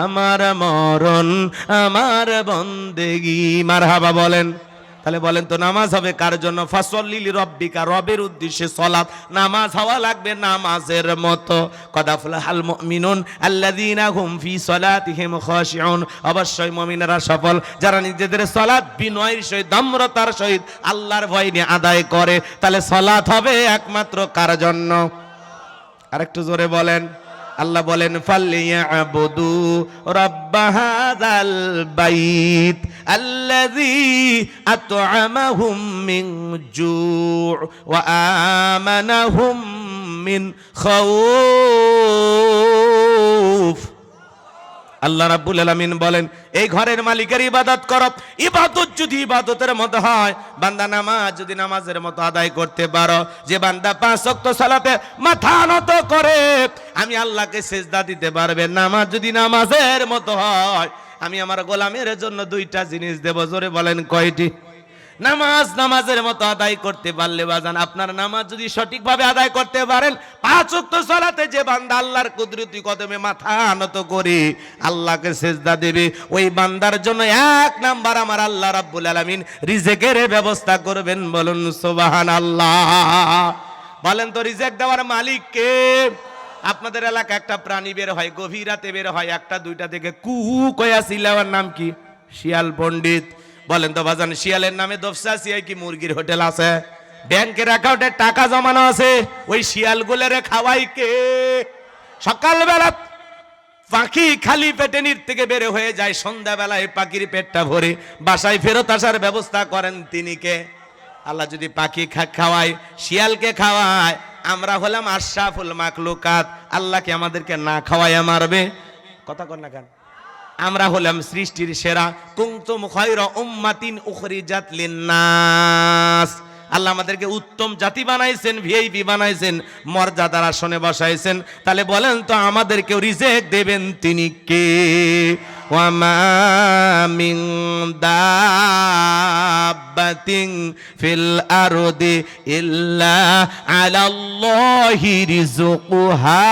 আমার মরণ, আমার বন্দেগি। মারহাবা বলেন। তাহলে বলেন তো নামাজ হবে কার জন্য? ফাসল্লিলি রাব্বিকা, রবের উদ্দেশ্যে সালাত, নামাজ হওয়া লাগবে নামাজের মতো। কদ আফলাহাল মুমিনুন আল্লাযীনা হুম ফি সালাতিহিম খাশিউন, অবশ্যই মুমিনেরা সফল যারা নিজেদের সালাত বিনয়ের সহিত, নম্রতার সহিত আল্লাহর ভয় নিয়ে আদায় করে। তাহলে সালাত হবে একমাত্র কার জন্য? আরেকটু জোরে বলেন। আল্লাহ বলেন ফালিয়াবুদু রাব্ব হাযাল বাইত আল্লাযী আত'আমাহুম মিন জু' ওয়া আমানাহুম মিন খাউফ। আল্লাহ রাব্বুল আলামিন বলেন এই ঘরের মালিকের ইবাদত করো। ইবাদত যদি ইবাদতের মতো হয়, বান্দা নামাজ যদি নামাজের মতো আদায় করতে পারো, যে বান্দা 5 ওয়াক্ত সালাতে মাথা নত করে আমি আল্লাহকে সিজদা দিতে পারবে, নামাজ যদি নামাজের মতো হয়, আমি আমার গোলামের জন্য 2টা জিনিস দেব। জোরে বলেন কয়টি? নামাজ নামাজের মতো আদায় করতে পারলে বাজান, আপনার নামাজ যদি সঠিকভাবে আদায় করতে পারেন, 5 ওয়াক্ত সালাতে যে বান্দা আল্লাহর কুদরতি কদমে মাথা নত করে আল্লাহকে সিজদা দেবে, ওই বান্দার জন্য 1 নাম্বার আমার আল্লাহ রাব্বুল আলামিন রিজিকের ব্যবস্থা করবেন। বলুন সুবহানাল্লাহ। বলেন তো রিজিক দেওয়ার মালিক কে? আপনাদের এলাকা একটা প্রাণী বের হয়, গভীর রাতে বের হয়, 1টা 2টা থেকে কু কয়া চিল্লাওয়ার নাম কি? শিয়াল পণ্ডিত। বলেন তো বাজান, শিয়ালের নামে দোফসাসিয়ায় কি মুরগির হোটেল আছে? ব্যাংকের অ্যাকাউন্টে টাকা জমানো আছে, ওই শিয়ালগুলোরে খাওয়াই কে? সকালবেলা পাখি খালি পেটে নির থেকে বের হয়ে যায়, সন্ধ্যাবেলায় পাখির পেটটা ভরে বাসায় ফেরত আসার ব্যবস্থা করেন তিনি কে? আল্লাহ যদি পাখি খাওয়ায়, শিয়ালকে খাওয়ায়, আমরা হলাম আশরাফুল মাখলুকাত, আল্লাহকে আমাদেরকে না খাওয়ায় মারবে? কথা কর না কেন? আমরা হলাম সৃষ্টির সেরা, কুনতুম খায়রা উম্মাতিন উখরিজাত লিন্নাস। আল্লাহ আমাদেরকে উত্তম জাতি বানাইছেন, ভিআইপি বানাইছেন, মর্যাদার আসনে বসাইছেন। তাহলে বলেন তো আমাদেরকেও রিজিক দেবেন তিনি কে? ওয়া মা মিন দাব্বাতিন ফিল আরদি ইল্লা আলাল্লাহি রিজকুহা।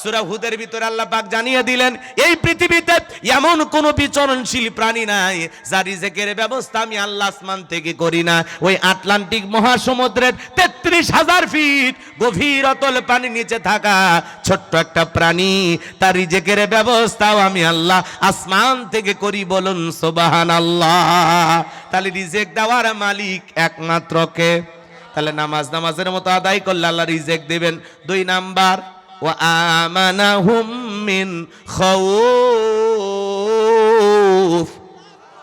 সূরা হুদের ভিতরে আল্লাহ পাক জানিয়ে দিলেন এই পৃথিবীতে এমন কোন বিচরণশীল প্রাণী নাই যার রিজেকের ব্যবস্থা আমি আল্লাহ আসমান থেকে করি না। ওই আটলান্টিক মহাসমুদ্রের ৩৩,০০০ ফিট গভীর অতল পানির নিচে থাকা ছোট্ট একটা প্রাণী, তার রিজেকের ব্যবস্থাও আমি আল্লাহ আসমান থেকে করি। বলুন সুবহানাল্লাহ। তাহলে রিজেক দেওয়ার মালিক একমাত্র কে? তাহলে নামাজের মতো আদায় করলে আল্লাহ রিজেক দিবেন। ২ নাম্বার, ওয়া আমানাহুম মিন খাউফ,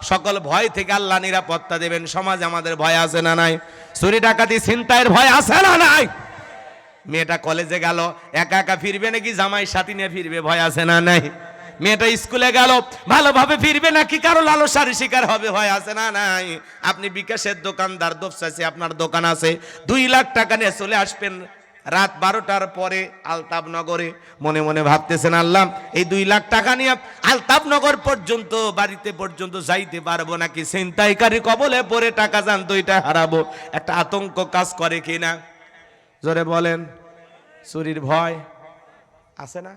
সকল ভয় থেকে আল্লাহ নিরাপত্তা দেবেন। সমাজ আমাদের ভয় আছে না নাই? চুরি ডাকাতি ছিনতাইয়ের ভয় আছে না নাই? মেয়েটা কলেজে গেল একা একা ফিরবে নাকি জামাই সাথী নিয়ে ফিরবে, ভয় আছে না নাই? মেয়েটা স্কুলে গেল ভালোভাবে ফিরবে নাকি কারো লালসার শিকার হবে, ভয় আছে না নাই? আপনি বিকাশের দোকানদার, দোপসাসে আপনার দোকান আছে, 2 লাখ টাকা নিয়ে চলে আসবেন রাত 12টার পরে আলতাবনগরে। মনে মনে ভাবতেছেন আল্লাহ এই 2 লাখ টাকা নিয়ে আলতাবনগর পর্যন্ত বাড়িতে পর্যন্ত যাইতে পারবো নাকি ছিনতাইকারী কবলে পড়ে টাকা যান 2টা হারাবো। একটা আতঙ্ক কাজ করে কিনা জোরে বলেন? চুরির ভয় আছে না?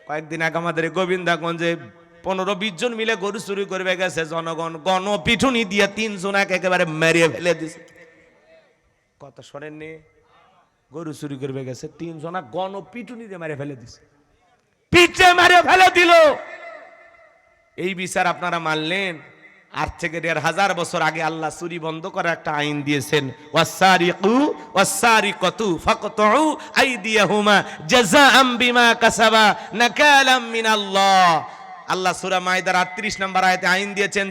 কয়েকদিন আগে আমাদের গোবিন্দাগঞ্জে 15-20 জন মিলে গরু চুরি করবে গেছে, জনগণ গণপিটুনি দিয়ে 3 জনকে একেবারে মেরে ফেলে দিছে। কথা শোনেননি? গরু চুরি করবে গেছে 3 জনা গণপিটুনি দিয়ে মেরে ফেলে দিছে, পিঠে মেরে ফেলে দিল। এই বিচার আপনারা মানলেন? আজ থেকে ১,৫০০ বছর আগে আল্লাহ চুরি বন্ধ করার একটা আইন দিয়েছেন, ওয়াসারিকু ওয়াসারিকাতু ফাকতউ আইদিয়াহুমা জাযাআম বিমা কাসাবা নাকালাম মিনাল্লাহ। আল্লাহ সূরা মাইদার ৩৮ নম্বর আয়াতে আইন দিয়েছেন,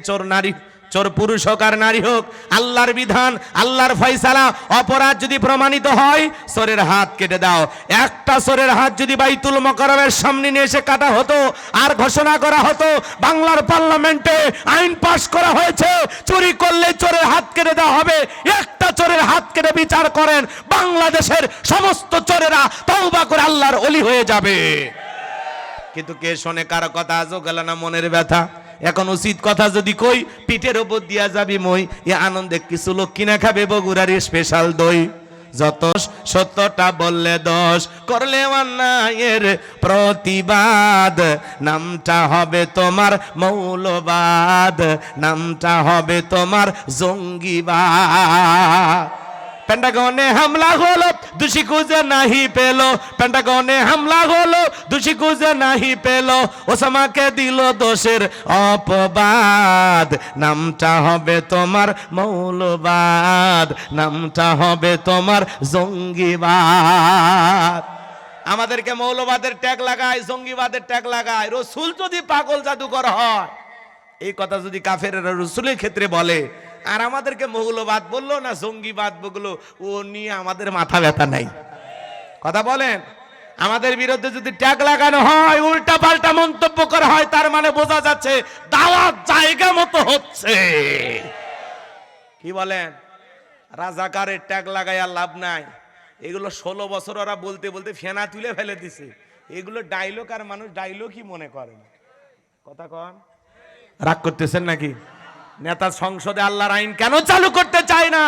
চোর পুরুষ হোক আর নারী হোক, আল্লাহর বিধান, আল্লাহর ফয়সালা, অপরাধ যদি প্রমাণিত হয় চোরের হাত কেটে দাও। একটা চোরের হাত যদি বাইতুল মোকাররমের সামনে নিয়ে এসে কাটা হতো আর ঘোষণা করা হতো বাংলার পার্লামেন্টে আইন পাস করা হয়েছে চুরি করলে চোরের হাত কেটে দেওয়া হবে, একটা চোরের হাত কেটে বিচার করেন, বাংলাদেশের সমস্ত চোরেরা তওবা করে আল্লাহর ওলি হয়ে যাবে। কিন্তু কে শোনে কারো কথা? আজও গেল না মনের ব্যথা। এখন উচিত কথা যদি কই পিঠের ওপর দিয়া যাবি মই, এ আনন্দে কিছু লোক কিনা খাবে বগুড়ার স্পেশাল দই। যত সত্যটা বললে দোষ, করলে অন্যায়ের প্রতিবাদ, নামটা হবে তোমার মৌলবাদ, নামটা হবে তোমার জঙ্গিবাদ। পেন্টাগনে হামলা হলো দোষী খুঁজে নাহি পেলো, পেন্টাগনে হামলা হলো দোষী খুঁজে নাহি পেলো, ওসামাকে দিল দোষের অপবাদ, নামটা হবে তোমার মৌলবাদ, নামটা হবে তোমার জঙ্গিবাদ। আমাদেরকে মৌলবাদের ট্যাগ লাগায়, জঙ্গিবাদের ট্যাগ লাগায়। রসুল যদি পাগল জাদুকর হয়, এই কথা যদি কাফেরেরা রসুলের ক্ষেত্রে বলে, আর আমাদেরকে মৌলবাদ বললো না জঙ্গিবাদ বললো, ও নিয়ে আমাদের মাথা ব্যথা নাই। কথা বলেন? আমাদের বিরুদ্ধে যদি ট্যাগ লাগানো হয়, উল্টা পাল্টা মন্তব্য করা হয়, তার মানে বোঝা যাচ্ছে দাওয়াত জায়গা মতো হচ্ছে। কি বলেন? রাজাকারের ট্যাগ লাগায় আর লাভ নাই। এগুলো 16 বছর ওরা বলতে বলতে ফেনা তুলে ফেলে দিছে। এগুলো ডায়লগ, আর মানুষ ডায়লগই মনে করে না। কথা কন? রাগ করতেছেন নাকি? নেতা সংসদে আল্লাহর আইন কেন চালু করতে চায় না?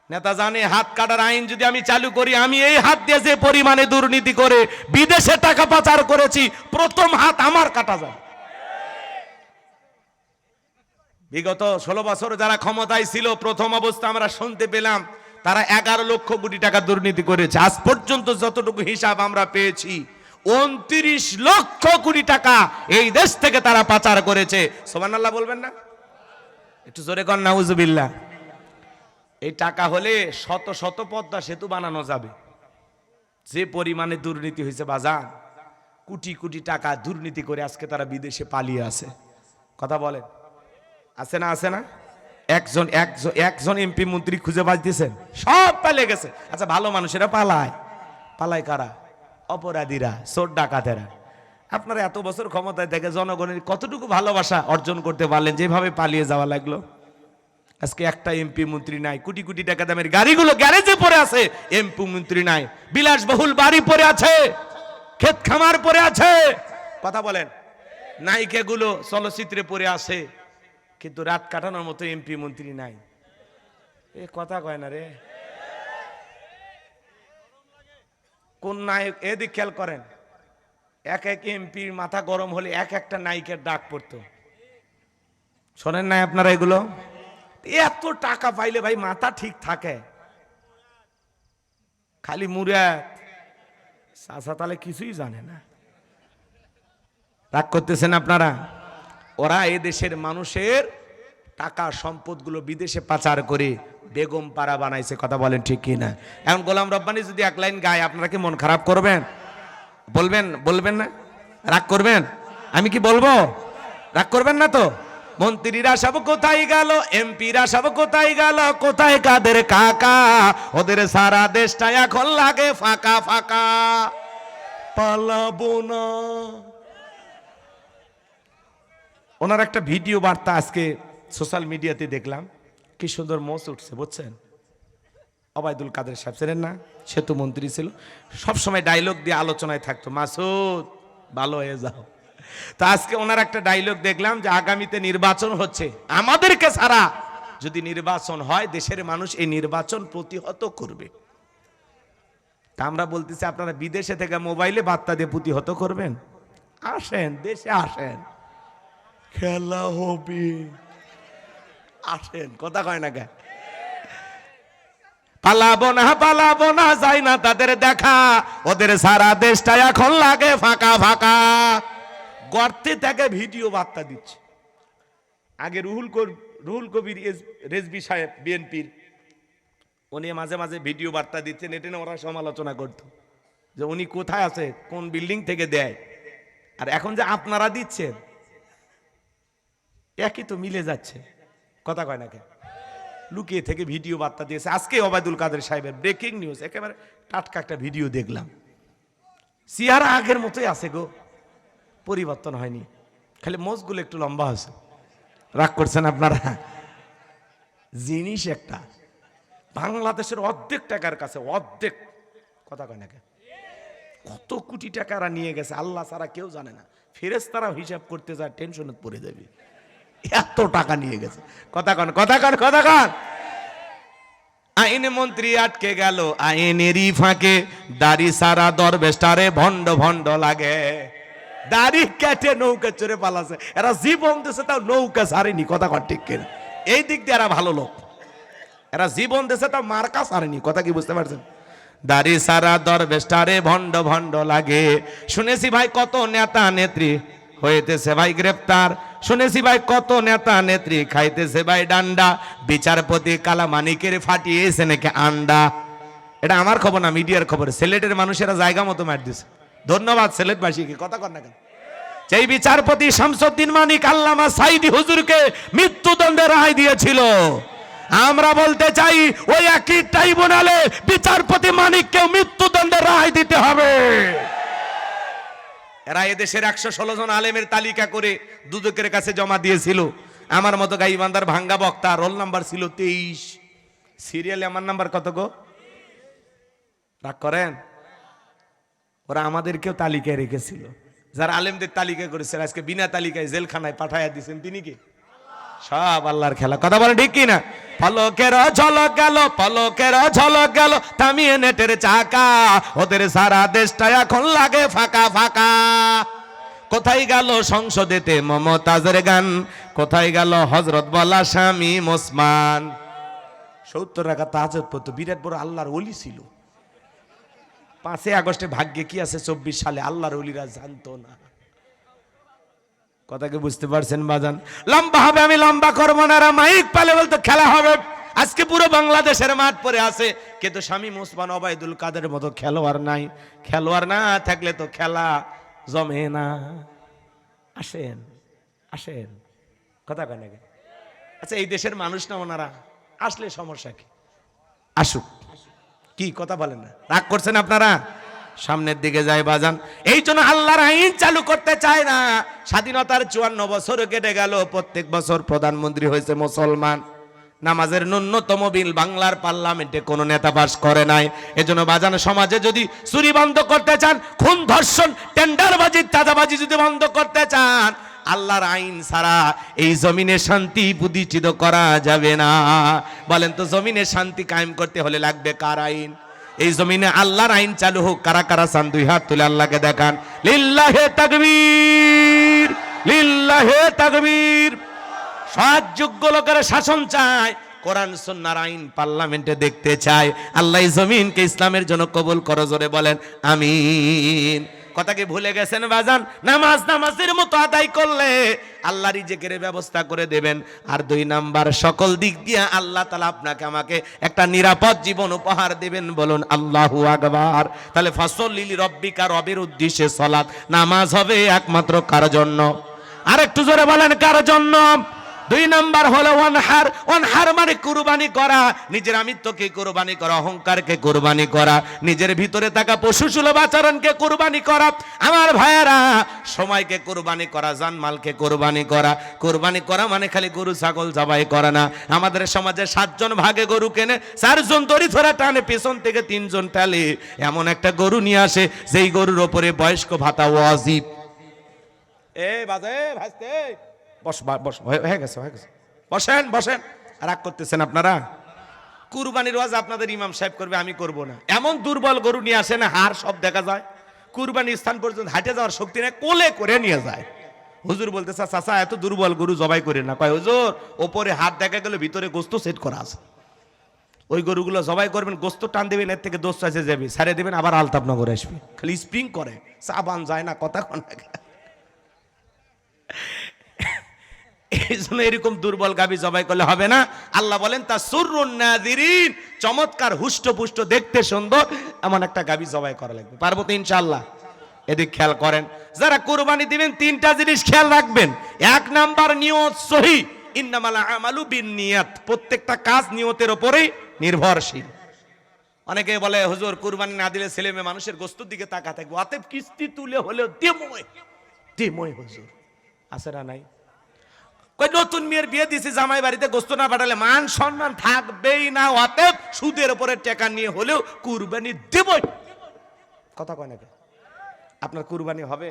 নেতা জানে হাত কাটার আইন যদি আমি চালু করি, আমি এই হাত দিয়ে যে পরিমাণে দুর্নীতি করে বিদেশে টাকা পাচার করেছি, প্রথম হাত আমার কাটা যায়। বিগত 16 বছর যারা ক্ষমতায় ছিল, প্রথম অবস্থা আমরা শুনতে পেলাম তারা 11 লক্ষ কোটি টাকা দুর্নীতি করেছে। আজ পর্যন্ত যতটুকু হিসাব আমরা পেয়েছি, 29 লক্ষ কোটি টাকা এই দেশ থেকে তারা পাচার করেছে। সুবহানাল্লাহ বলবেন না? একটু জোরে কর নাউজুবিল্লাহ। এই টাকা হলে শত শত পদ্মা সেতু বানানো যাবে। যে পরিমাণে দুর্নীতি হয়েছে বাজার, কোটি কোটি টাকা দুর্নীতি করে আজকে তারা বিদেশে পালিয়ে আছে। কথা বলেন? আছে না? আছে না? একজন এমপি মন্ত্রী খুঁজে পাইতেছেন? সব পালিয়ে গেছে। আচ্ছা, ভালো মানুষেরা পালায়? পালায় কারা? অপরাধীরা, চোর ডাকাতেরা। আপনারা এত বছর ক্ষমতায় থেকে জনগণের কতটুকু ভালোবাসা অর্জন করতে পারলেন যেভাবে পালিয়ে যাওয়া লাগলো? আজকে একটা এমপি মন্ত্রী নাই। কোটি কোটি টাকা দামের গাড়িগুলো গ্যারেজে পড়ে আছে, এমপি মন্ত্রী নাই। বিলাসবহুল বাড়ি পড়ে আছে, ক্ষেত খামার পড়ে আছে, কথা বলেন, নায়িকা গুলো চলচ্চিত্রে পড়ে আছে, কিন্তু রাত কাটানোর মতো এমপি মন্ত্রী নাই। এ কথা কয় না রে। কোন নায়ক, এদিক খেয়াল করেন, এক এক এমপির মাথা গরম হলে এক একটা নায়িকার ডাক পড়তো, শোনেন নাই আপনারা এগুলো? এত টাকা পাইলে ভাই মাথা ঠিক থাকে? খালি মুরাদ চাচা তাহলে কিছুই জানে না। রাগ করতেছেন আপনারা? ওরা এ দেশের মানুষের টাকা সম্পদগুলো বিদেশে পাচার করে বেগম পাড়া বানাইছে, কথা বলেন ঠিক কি না? এখন গোলাম রব্বানী যদি এক লাইন গায়, আপনারা কি মন খারাপ করবেন? বলবেন না? রাগ করবেন? আমি কি বলবো? রাগ করবেন না তো? মন্ত্রীরা সব কোথায় গেল, এমপিরা সব কোথায় গেল, কোথায় কাদের কাকা? ওদের সারা দেশটা এখন লাগে ফাঁকা ফাঁকা, পালাবো না। ওনার একটা ভিডিও বার্তা আজকে সোশ্যাল মিডিয়াতে দেখলাম, কি সুন্দর মোচ উঠছে বুঝছেন? ওবায়দুল কাদের সাহেব ছিলেন না, সেতু মন্ত্রী ছিল, সবসময় ডায়লগ দিয়ে আলোচনায় থাকতো, মাসুদ ভালো হয়ে যাও। তো আজকে ওনার একটা ডায়লগ দেখলাম যে আগামীতে নির্বাচন হচ্ছে, আমাদেরকে ছাড়া যদি নির্বাচন হয় দেশের মানুষ এই নির্বাচন প্রতিহত করবে। তা আমরা বলতেছি, আপনারা বিদেশে থেকে মোবাইলে বার্তা দিয়ে প্রতিহত করবেন? আসেন, দেশে আসেন, খেলা হবে, আসেন, কথা কয় না কে? পালাবো না যাই না তাদের দেখা, ওদের সারা দেশটা এখন লাগে ফাঁকা ফাঁকা। গর্তে থেকে ভিডিও বার্তা দিচ্ছে। আগে রুহুল কবির রেজবি সাহেব বিএনপির, উনি মাঝে মাঝে ভিডিও বার্তা দিচ্ছেন, এটা ওরা সমালোচনা করতো যে উনি কোথায় আছে, কোন বিল্ডিং থেকে দেয়, আর এখন যে আপনারা দিচ্ছেন একই তো মিলে যাচ্ছে, কথা কয় না কে? লুকিয়ে থেকে ভিডিও বার্তা দিয়েছে। আজকে ওবায়দুল কাদের সাহেবের ব্রেকিং নিউজ, একেবারে টাটকা একটা ভিডিও দেখলাম। চেহারা আগের মতোই আছে গো, পরিবর্তন হয়নি, খালি মোজগুলো একটু লম্বা আছে। রাগ করছেন আপনারা? জিনিস একটা, বাংলাদেশের অর্ধেক টাকার কাছে, অর্ধেক, কথা কয় না কে? কত কোটি টাকা নিয়ে গেছে আল্লাহ ছাড়া কেউ জানে না। ফেরেশতারা হিসাব করতে যায়, টেনশনে পড়ে যাবে, এত টাকা নিয়ে গেছে। কথা কন। আইন মন্ত্রী আটকে গেল আইনেরই ফাঁকে, দাড়ি সারা দরবেশটারে ভণ্ড ভণ্ড লাগে। দাড়ি কেটে নৌকা চড়ে পালাছে, এরা জীবন দেশে তাও নৌকা ছাড়েনি, কথা কন ঠিক কিনা? এই দিক দিয়ে এরা ভালো লোক, এরা জীবন দেশে তাও মার্কা ছাড়েনি, কথা কি বুঝতে পারছেন? দাড়ি সারা দরবেশটারে ভণ্ড ভণ্ড লাগে। শুনেছি ভাই কত নেতা নেত্রী হইতেছে ভাই গ্রেপ্তার, শুনেছি ভাই কত নেতা নেত্রী খাইতেছে ভাই ডান্ডা, বিচারপতি কালামানিকের ফাটিয়েছে নাকি আন্ডা। এটা আমার খবর না, মিডিয়ার খবর। সিলেটের মানুষেরা জায়গা মতো মার দিছে, ধন্যবাদ সিলেটবাসীকে, কথা কর না কেন? যেই বিচারপতি শামসুদ্দিন মানিক আল্লামা সাইদি হুজুরকে মৃত্যুদণ্ডের রায় দিয়েছিল, আমরা বলতে চাই ওই একই ট্রাইব্যুনালে বিচারপতি মানিককেও মৃত্যুদণ্ডের রায় দিতে হবে। এরা এদেশের 116 জন আলেমের তালিকা করে দুদকের কাছে জমা দিয়েছিল। আমার মতো গাইবান্ধার ভাঙ্গা বক্তা, রোল নাম্বার ছিল 23, সিরিয়ালে আমার নাম্বার কত গো? রাগ করেন? ওরা আমাদেরকেও তালিকায় রেখেছিল, যারা আলেমদের তালিকা করেছিল আজকে বিনা তালিকায় জেলখানায় পাঠাইয়া দিয়েছেন তিনি কি? সব আল্লাহর খেলা, কথা বলেন ঠিক কিনা? পলকের ঝলক গেল থামিয়ে নেটের চাকা, ওদের সারা দেশটা এখন লাগে ফাঁকা ফাঁকা। কোথায় গেল সংসদেতে মমতাজের গান, কোথায় গেল হযরত বলা স্বামী ওসমান? 70 টাকা তাহাজ্জুদ পড়তো, বিরাট বড় আল্লাহর ওলি ছিল। 5 আগস্টে ভাগ্যে কি আছে 24 সালে আল্লাহর ওলিরা জানতো না। কথা কি বুঝতে পারছেন বাজান? লম্বা হবে, আমি লম্বা করবো না, মাইক পালে বলতো খেলা হবে। আজকে পুরো বাংলাদেশের মাঠ পড়ে আছে, কিন্তু শামীম ওসমান ওবায়দুল কাদের মতো খেলোয়াড় নাই। খেলোয়াড় না থাকলে তো খেলা জমে না। আসেন, কথা কয় নাকি? আচ্ছা, এই দেশের মানুষ না ওনারা, আসলে সমস্যা কি? আসুক, কি কথা বলেন না? রাগ করছেন আপনারা? সামনের দিকে যায় বাজান। এই জন্য আল্লাহর আইন চালু করতে চায় না। স্বাধীনতার 54 বছর কেটে গেল, প্রত্যেক বছর প্রধানমন্ত্রী হয়েছে মুসলমান। নামাজের ন্যূনতম বিল বাংলার পার্লামেন্টে কোনো নেতা পাস করে নাই। এজন্য বাজান সমাজে যদি চুরি বন্ধ করতে চান, খুন ধর্ষণ টেন্ডারবাজি চাঁদাবাজি যদি বন্ধ করতে চান, আল্লাহর আইন ছাড়া এই জমিনে শান্তি প্রতিষ্ঠিত করা যাবে না। বলেন তো জমিনে শান্তি কায়েম করতে হলে লাগবে কার আইন? এই জমিনে আল্লাহর আইন চালু হোক। কারা কারা চান দুই হাত তুলে আল্লাহকে দেখান। লিল্লাহে তাকবীর, লিল্লাহে তাকবীর। সৎ যোগ্য লোকেরা শাসন চায়, কোরআন সুন্নাহর আইন পার্লামেন্টে দেখতে চায়। আল্লাহ এই জমিনকে ইসলামের জন্য কবুল করো, জোরে বলেন আমিন। কথা কি ভুলে গেছেন বাজান? নামাজ নামাজের মতো আদায় করলে আল্লাহ রিজিকের ব্যবস্থা করে দেবেন। আর 2 নাম্বার, সকল দিক দিয়ে আল্লাহ তাআলা আপনাকে আমাকে একটা নিরাপদ জীবন উপহার দেবেন। বলুন আল্লাহু আকবার। তাহলে ফাসল্লি লিরাব্বিকা, রবের উদ্দেশ্যে সালাত, নামাজ হবে একমাত্র কার জন্য? আর একটু জোরে বলেন কার জন্য? 2 নাম্বার হলো ওয়ানহার। ওয়ানহার মানে কুরবানি করা, নিজের আমিত্বকে কুরবানি করা, অহংকারকে কুরবানি করা, নিজের ভিতরে থাকা পশুসুলভ আচরণকে কুরবানি করা। আমার ভাইয়েরা, সময়কে কুরবানি করা, জানমালকে কুরবানি করা। কুরবানি করা মানে খালি গরু ছাগল জবাই করা না। আমাদের সমাজে 7 জন ভাগে গরু কেনে, 4 জন দড়ি ধরে টানে, পেছন থেকে 3 জন টালে, এমন একটা গরু নিয়ে আসে যেই গরুর ওপরে বয়স্ক ভাতা ওয়াজিব। বাজে ভাসতে বস বস, হয়ে গেছে হয়ে গেছে, বসেন বসেন। রাগ করতেছেন আপনারা? কুরবানির ওয়াজ আপনাদের ইমাম সাহেব করবে, আমি করব না। এমন দুর্বল গরু নিয়ে আসে না, হাড় সব দেখা যায়, কুরবানির স্থান পর্যন্ত হাঁটে যাওয়ার শক্তি নেই, কোলে করে নিয়ে যায়। হুজুর বলতেছে চাচা এত দুর্বল গরু জবাই করে না। কয় হুজুর ওপরে হাত দেখা গেলে ভিতরে গোস্ত সেট করা আছে, ওই গরুগুলো জবাই করবেন, গোস্ত টান দেবেন, এর থেকে দোষ চাইছে যাবে, সারে দেবেন, আবার আলতাপনগর আসবে। খালি স্প্রিং করে, সাবান যায় না, কথা কোন। এই জন্য এরকম দুর্বল গাভী জবাই করলে হবে না। আল্লাহ বলেন তাসুরুন নাযিরিন, চমৎকার হুষ্টপুষ্ট দেখতে সুন্দর এমন একটা গাভী জবাই করা লাগবে। পারবো তো ইনশাআল্লাহ? এদিক খেয়াল করেন, যারা কুরবানি দিবেন 3টা জিনিস খেয়াল রাখবেন। 1 নাম্বার নিয়ত সহিহ, ইন্নামাল আমালু বিন্নিয়াত, প্রত্যেকটা কাজ নিয়তের উপরেই নির্ভরশীল। অনেকে বলে হুজুর কুরবানি না দিলে ছেলে মেয়ে মানুষের গোস্তের দিকে তাকা থাকবে, অতএব কিস্তি তুলে হলেও দেময় দেময়। হুজুর আছে না নাই? কই নতুন মেয়ের বিয়ে দিছি, জামাই বাড়িতে গোস্ত না পাঠালে মান সম্মান থাকবেই না, অতএব সুদের উপরে টাকা নিয়ে হলেও কুরবানি দেবই। কথা কয় নাকি? আপনার কুরবানি হবে,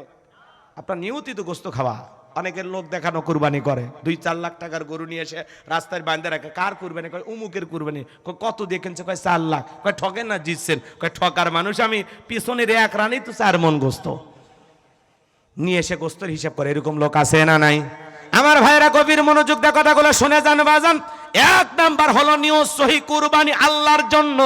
আপনার নিয়তি তো গোস্ত খাওয়া। অনেকের লোক দেখানো কুরবানি করে, 2-4 লাখ টাকার গরু নিয়ে এসে রাস্তায় বাঁধে রাখে। কার কুরবানি? কয় উমুকের কুরবানি। কত দেখেছে? কয় 4 লাখ। কয় ঠকেন না জিতছেন? কয় ঠকার মানুষ আমি, পিছনের 1 রানেই তো 4 মন গোস্ত নিয়ে এসে গোস্তের হিসাব করে। এরকম লোক আছে না নাই? আমার ভাইরা গভীর মনোযোগ দিয়ে কথাগুলো শুনে যান বাজান। 1 নাম্বার হলো নিয়ত সহিহ, কুরবানি আল্লাহর জন্য।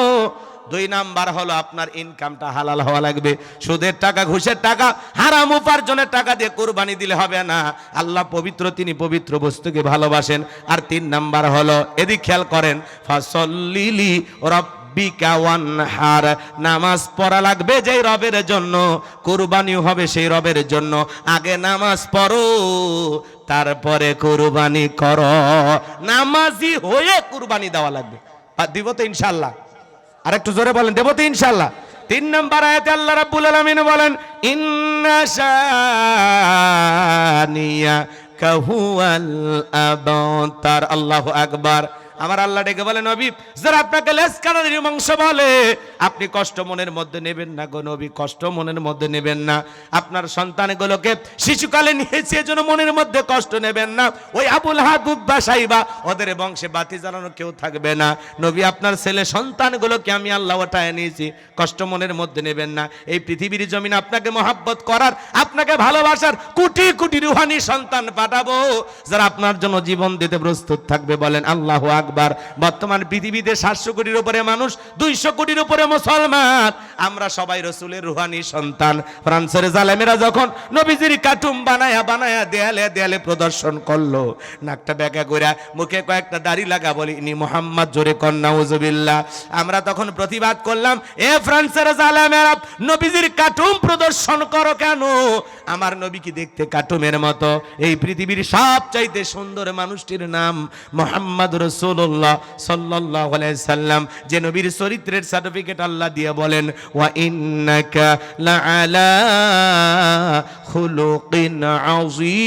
2 নাম্বার হলো আপনার ইনকামটা হালাল হওয়া লাগবে। সুদের টাকা, ঘুষের টাকা, হারাম উপার্জনের টাকা দিয়ে কুরবানি দিলে হবে না। আল্লাহ পবিত্র, তিনি পবিত্র বস্তুকে ভালোবাসেন। আর 3 নাম্বার হলো, এদিক খেয়াল করেন, ফাসল্লি লিরাব্বিকা ওয়ানহার, নামাজ পড়া লাগবে যেই রবের জন্য, কুরবানি হবে সেই রবের জন্য। আগে নামাজ পড়ো, তারপরে কুরবানি করো। নামাজি হয়ে কুরবানি দেওয়া লাগবে। দিব তো ইনশাআল্লাহ? আর একটু জোরে বলেন, দেব তো ইনশাআল্লাহ? 3 নম্বর আয়াতে আল্লাহ রাব্বুল আলামিন বলেন ইন্না শানিয়াকা হুয়াল আবতার। আল্লাহু আকবার। আমার আল্লাহ ডেকে বলে নবী, যারা আপনাকে লেজকানারির মাংস বলে আপনি কষ্ট মনের মধ্যে নেবেন না গো নবী, কষ্ট মনের মধ্যে নেবেন না। আপনার সন্তানগুলোকে শিশুকালে নিয়েছে এজন্য মনের মধ্যে কষ্ট নেবেন না। ওই আবুল হাব উতবা সাইবা, ওদের বংশে বাতি জ্বালানো কেউ থাকবে না। নবী আপনার ছেলে সন্তানগুলোকে আমি আল্লাহ ওঠায় নিয়েছি, কষ্ট মনের মধ্যে নেবেন না। এই পৃথিবীর জমিনে আপনাকে মহাব্বত করার, আপনাকে ভালোবাসার কোটি কোটি রুহানি সন্তান পাঠাবো, যারা আপনার জন্য জীবন দিতে প্রস্তুত থাকবে। বলেন আল্লাহু আকবার। বর্তমান পৃথিবীতে 700 কোটির উপরে মানুষ, 200 কোটির উপরে মুসলমান। আমরা সবাই রাসূলের রুহানি সন্তান। ফ্রান্সের জালেমেরা যখন নবীজির কার্টুন বানায়া বানায়া দেয়ালে দেয়ালে প্রদর্শন করলো, নাকটা বেঁকা কইরা মুখে কয়েকটা দাড়ি লাগা বলি ইনি মুহাম্মদ, জোরে কর নাউজুবিল্লাহ। আমরা তখন প্রতিবাদ করলাম, এ ফ্রান্সের জালেমেরা নবীজির কার্টুন প্রদর্শন করো কেন? আমার নবী কি দেখতে কার্টুনের মতো? এই পৃথিবীর সবচাইতে সুন্দর মানুষটির নাম মুহাম্মদ রাসূলুল্লাহ সাল্লাল্লাহু আলাইহি সাল্লাম, যে নবীর চরিত্রের সার্টিফিকেট আল্লাহ দিয়ে বলেন ওয়া ইন্নাকা লাআলা খুলুকিন আযীম।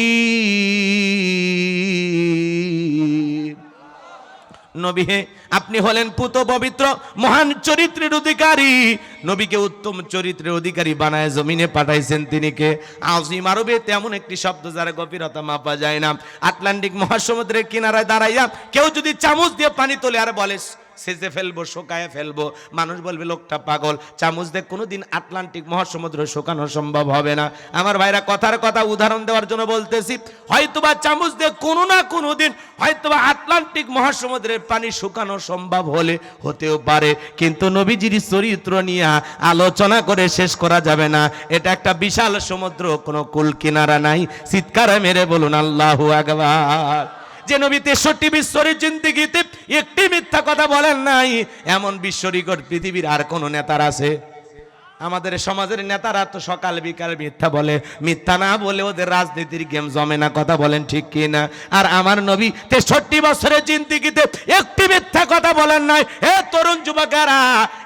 নবী হে, আপনি হলেন পুত পবিত্র মহান চরিত্রের অধিকারী। নবীকে উত্তম চরিত্রের অধিকারী বানায় জমিনে পাঠাইছেন তিনি কে? আজিম আরবে তেমন একটি শব্দ যার গভীরতা মাপা যায় না। আটলান্টিক মহাসমুদ্রের কিনারায় দাঁড়াইয়া কেউ যদি চামচ দিয়ে পানি তোলে আর বলে সেজে ফেলবো, শোকায় ফেলবো, মানুষ বলবে লোকটা পাগল। চামচ দিয়ে কোনোদিন আটলান্টিক মহাসমুদ্র শোকানো সম্ভব হবে না। আমার ভাইরা, কথার কথা উদাহরণ দেওয়ার জন্য বলতেছি, হয়তোবা চামচ দিয়ে কোনো না কোনো দিন হয়তোবা আটলান্টিক মহাসমুদ্রের পানি শুকানো সম্ভব হতেও পারে, কিন্তু নবীজির চরিত্র নিয়ে আলোচনা করে শেষ করা যাবে না। এটা একটা বিশাল সমুদ্র, কোনো কুল কিনারা নাই। চিৎকার মেরে বলুন আল্লাহু আকবার। যে নবী 63 বিশ্বরের জিন্দেগিতে একটি মিথ্যা কথা বলেন নাই, এমন বিশ্ব রেকর্ড পৃথিবীর আর কোন নেতার আছে? আমাদের সমাজের নেতারা তো সকাল বিকাল মিথ্যা বলে, মিথ্যা না বলে ওদের রাজনীতির গেম জমে না। কথা বলেন ঠিক কি না? আর আমার নবী 63 বছরের জিন্দেগিতে একটি মিথ্যা কথা বলেন নাই। হে তরুণ যুবকেরা,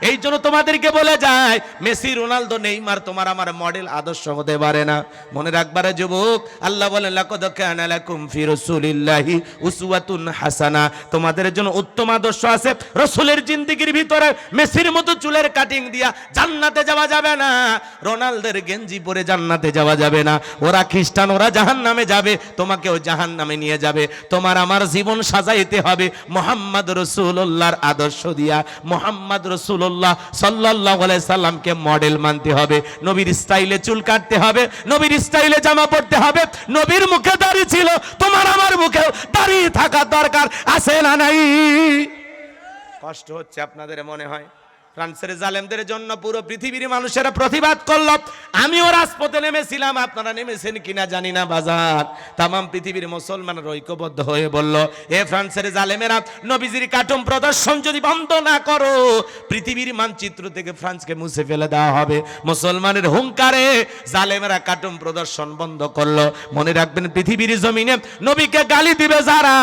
এই জন্য তোমাদেরকে বলে যায়, মেসি, রোনালদো, নেইমার তোমার আমার মডেল আদর্শ হতে পারে না। মনে রাখবারে যুবক, আল্লাহ বলেন লাকাদ কানা লাকুম ফি রাসূলিল্লাহি উসওয়াতুন হাসানা, তোমাদের জন্য উত্তম আদর্শ আছে রাসূলের জিন্দেগির ভিতরে। মেসির মতো চুলের কাটিং দিয়া জান্নাতে যাওয়া যাবে না, রোনালদোর গেঞ্জি পরে জান্নাতে যাওয়া যাবে না। ওরা খ্রিস্টান, ওরা জাহান্নামে যাবে, তোমাকেও জাহান্নামে নিয়ে যাবে। তোমার আমার জীবন সাজাইতে হবে মুহাম্মদ রাসূলুল্লাহর আদর্শ দিয়া। মুহাম্মদ রাসূলুল্লাহ সাল্লাল্লাহু আলাইহি সাল্লামকে মডেল মানতে হবে। নবীর স্টাইলে চুল কাটতে হবে, নবীর স্টাইলে জামা পরতে হবে। নবীর মুখে দাড়ি ছিল, তোমার আমার মুখেও দাড়ি থাকা দরকার আছে না নাই? কষ্ট হচ্ছে আপনাদের মনে হয়? ফ্রান্সের জালেমদের জন্য পুরো পৃথিবীর মানুষেরা প্রতিবাদ করল। আমিও রাজপথে নেমেছিলাম, আপনারা নেমেছেন কিনা জানি না বাজার। তামাম পৃথিবীর মুসলমানরা ঐক্যবদ্ধ হয়ে বলল, এ ফ্রান্সের জালেমেরা, নবীজির কার্টুন প্রদর্শন যদি বন্ধ না করো, পৃথিবীর মানচিত্র থেকে ফ্রান্সকে মুছে ফেলে দেওয়া হবে। মুসলমানের হুঙ্কারে জালেমেরা কার্টুন প্রদর্শন বন্ধ করলো। মনে রাখবেন, পৃথিবীর জমিনে নবীকে গালি দিবে যারা,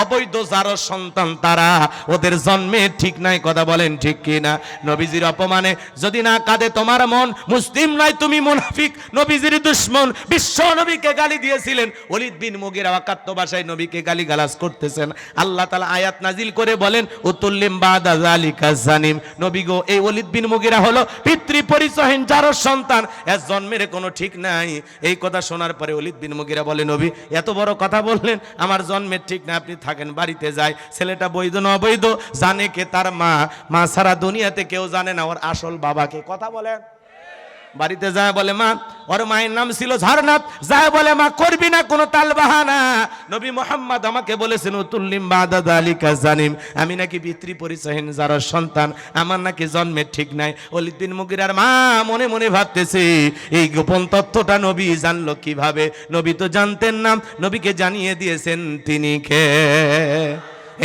অবৈধ যারা সন্তান তারা, ওদের জন্মে ঠিক নাই। কথা বলেন ঠিক কিনা? নবীজির অপমানে যদি না কাঁদে তোমার মন, মুসলিম নাই তুমি মুনাফিক, নবীজির দুশমন। বিশ্ব নবীকে গালি দিয়েছিলেন। ওলীদ বিন মুগীরা অকাত্য ভাষায় নবীকে গালিগালাজ করতেছেন। আল্লাহ তাআলা আয়াত নাজিল করে বলেন, উতুল্লিম বাদা যালিকা জানিম। নবী গো, এই ওলীদ বিন মুগীরা হলো পিতৃ পরিচয়হীন যার সন্তান, এর জন্মের কোনো ঠিক নাই। এই কথা শোনার পরে ওলীদ বিন মুগীরা বলে, নবী এত বড় কথা বললেন, আমার জন্মের ঠিক না, আপনি থাকেন, বাড়িতে যায়। ছেলেটা বৈধ না অবৈধ জানে কে? তার মা। মা সারা দুনিয়াতে কেউ জানে না ওর আসল বাবাকে। কথা বলেন। বাড়িতে যায় বলে, মা, ওর মায়ের নাম ছিল ঝারনাথ। যায় বলে, মা করবি না কোনো তাল বাহানা, নবী মুহাম্মদ আমাকে বলেছেন উতুল্লিম বাদা যালিকা জানিম, আমি নাকি পিতৃ পরিচয়হীন যার সন্তান, আমার নাকি জন্মের ঠিক নাই। ওলীদ বিন মুগীরার মা মনে মনে ভাবতেছে, এই গোপন তথ্যটা নবী জানলো কিভাবে? নবী তো জানতেন না, নবীকে জানিয়ে দিয়েছেন তিনি কে?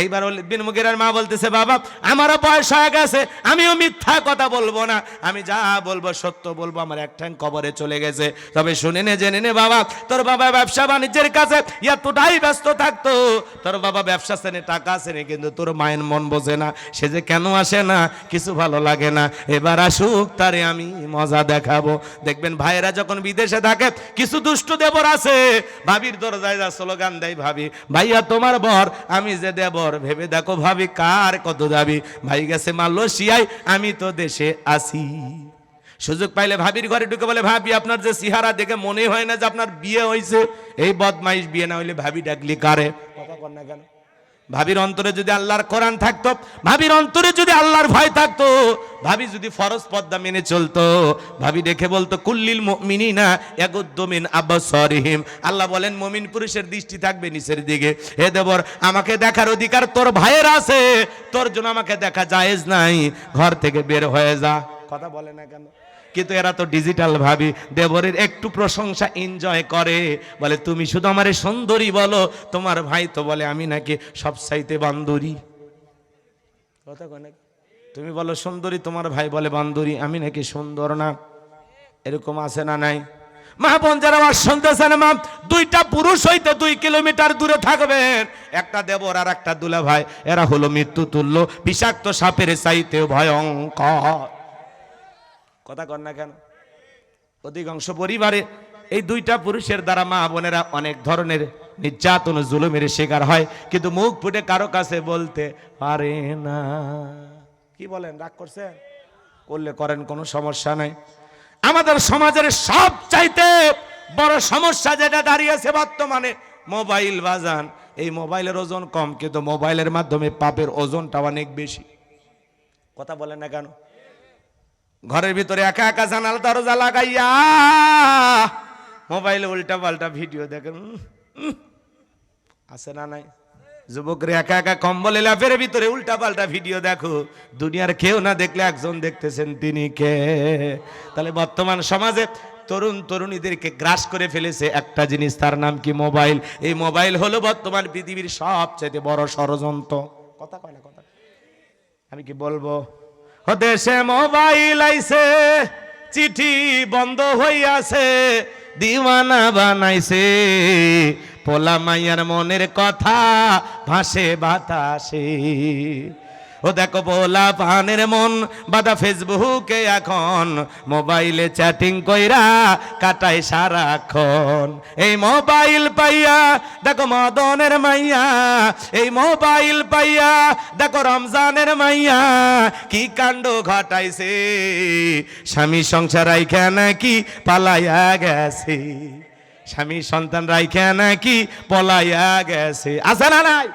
এইবার ওলীদ বিন মুগীরার মা বলতেছে, বাবা আমারও বয়স হয়ে গেছে, আমিও মিথ্যা কথা বলবো না, আমি যা বলবো সত্য বলবো। আমার এক ঠ্যাং কবরে চলে গেছে, তবে শুনে নে জেনে নে বাবা, তোর বাবা ব্যবসা বাণিজ্যের কাছে এতটাই ব্যস্ত থাকতো, তোর বাবা ব্যবসা শ্রেণী টাকা শ্রেণী, কিন্তু তোর মায়ের মন বোঝে না। সে যে কেন আসে না, কিছু ভালো লাগে না, এবার আসুক, তারে আমি মজা দেখাবো। দেখবেন ভাইয়েরা যখন বিদেশে থাকে, কিছু দুষ্ট দেবর আছে, ভাবির দরজায় যা স্লোগান দেয়, ভাবি ভাইয়া তোমার বর, আমি যে দেব ভেবে দেখো ভাবি কার কত দাবি। ভাই গেছে মালয়েশিয়ায়, আমি তো দেশে আসি। সুযোগ পাইলে ভাবির ঘরে ঢুকে বলে, ভাবি আপনার যে চেহারা দেখে মনে হয় না যে আপনার বিয়ে হয়েছে। এই বদমাইশ বিয়ে না হইলে ভাবি ডাকলি কারে? কথা কর না কেন? ভাবির অন্তরে যদি আল্লাহর কোরআন থাকতো, ভাবির অন্তরে যদি আল্লাহর ভয় থাকতো, ভাবি যদি ফরজ পর্দা মেনে চলতো, ভাবি দেখে বলতো কুল্লিল মুমিনিনা ইয়াগুদ্দু মিন আবসারিহিম। আল্লাহ বলেন মুমিন পুরুষের দৃষ্টি থাকবে নিচের দিকে। হে দেবর, আমাকে দেখার অধিকার তোর ভাইয়ের আছে, তোর জন্য আমাকে দেখা জায়েজ নাই, ঘর থেকে বের হয়ে যা। কথা বলে না কেন? কিন্তু এরা তো ডিজিটাল ভাবি, দেবরের একটু প্রশংসা এনজয় করে, বলে তুমি শুধু আমারে সুন্দরী বলো, তোমার ভাই তো বলে আমি নাকি সবচাইতে বান্দরী। কথা কয় নাকি? তুমি বলো সুন্দরী, তোমার ভাই বলে বান্দরী, আমি নাকি সুন্দর না। এরকম আছে না নাই? মা বোন যারা আওয়াজ শুনতেছেন, মা, দুইটা পুরুষ হইতে 2 কিলোমিটার দূরে থাকবেন। একটা দেবর আর একটা দুলা ভাই, এরা হলো মৃত্যু তুল্য, বিষাক্ত সাপের চাইতেও ভয়ঙ্কর। কথা কর না কেন? অধিকাংশ পরিবারে এই দুইটা পুরুষের দ্বারা মা বোনেরা অনেক ধরনের নির্যাতন জুলুমের শিকার হয়, কিন্তু মুখ ফুটে কারো কাছে বলতে পারে না। কি বলেন, রাগ করছেন? করলে করেন, কোনো সমস্যা নাই। আমাদের সমাজের সব চাইতে বড় সমস্যা যেটা দাঁড়িয়েছে বর্তমানে, মোবাইল বাজান। এই মোবাইলের ওজন কম, কিন্তু মোবাইলের মাধ্যমে পাপের ওজনটা অনেক বেশি। কথা বলেন না কেন? ঘরের ভিতরে একা একা জানালা দরজা লাগাইয়া মোবাইলে উল্টা পাল্টা ভিডিও দেখেন, আছে না নাই? যুবকরা একা একা কম্বলে লাফের ভিতরে উল্টা পাল্টা ভিডিও দেখো, দুনিয়ার কেউ না দেখলে একজন দেখতেছেন, তিনি কে? তাহলে বর্তমান সমাজে তরুণ তরুণীদেরকে গ্রাস করে ফেলেছে একটা জিনিস, তার নাম কি? মোবাইল। এই মোবাইল হলো বর্তমান পৃথিবীর সবচেয়ে বড় ষড়যন্ত্র। কথা কয় না? কথা আমি কি বলবো? দেশে মোবাইল আইছে, চিঠি বন্ধ হইয়াছে, দিওয়ানা বানাইছে, পোলা মাইয়ার মনের কথা ভাসে বাতাসে। ও দেখো পোলা পানের মন বাদা ফেসবুকে এখন, মোবাইলে চ্যাটিং কইরা কাটায় সারাক্ষণ। এই মোবাইল পাইয়া দেখো মদনের মাইয়া, এই মোবাইল পাইয়া দেখো রমজানের মাইয়া কি কাণ্ড ঘটাইছে, স্বামী সংসার রাইখা নাকি পালাইয়া গেছে, স্বামী সন্তান রাইখা নাকি পলাইয়া গেছে। আছে না নাই?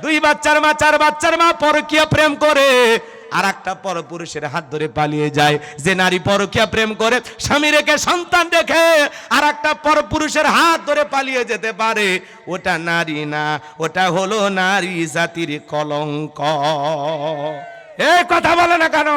2 বাচ্চার মা 4 বাচ্চার মা পরকীয়া প্রেম করে আর একটা পরপুরুষের হাত ধরে পালিয়ে যায়। যে নারী পরকীয়া প্রেম করে স্বামী রেখে সন্তান রেখে আর একটা পরপুরুষের হাত ধরে পালিয়ে যেতে পারে, ওটা নারী না, ওটা হলো নারী জাতির কলঙ্ক। এই কথা বলে না কেন?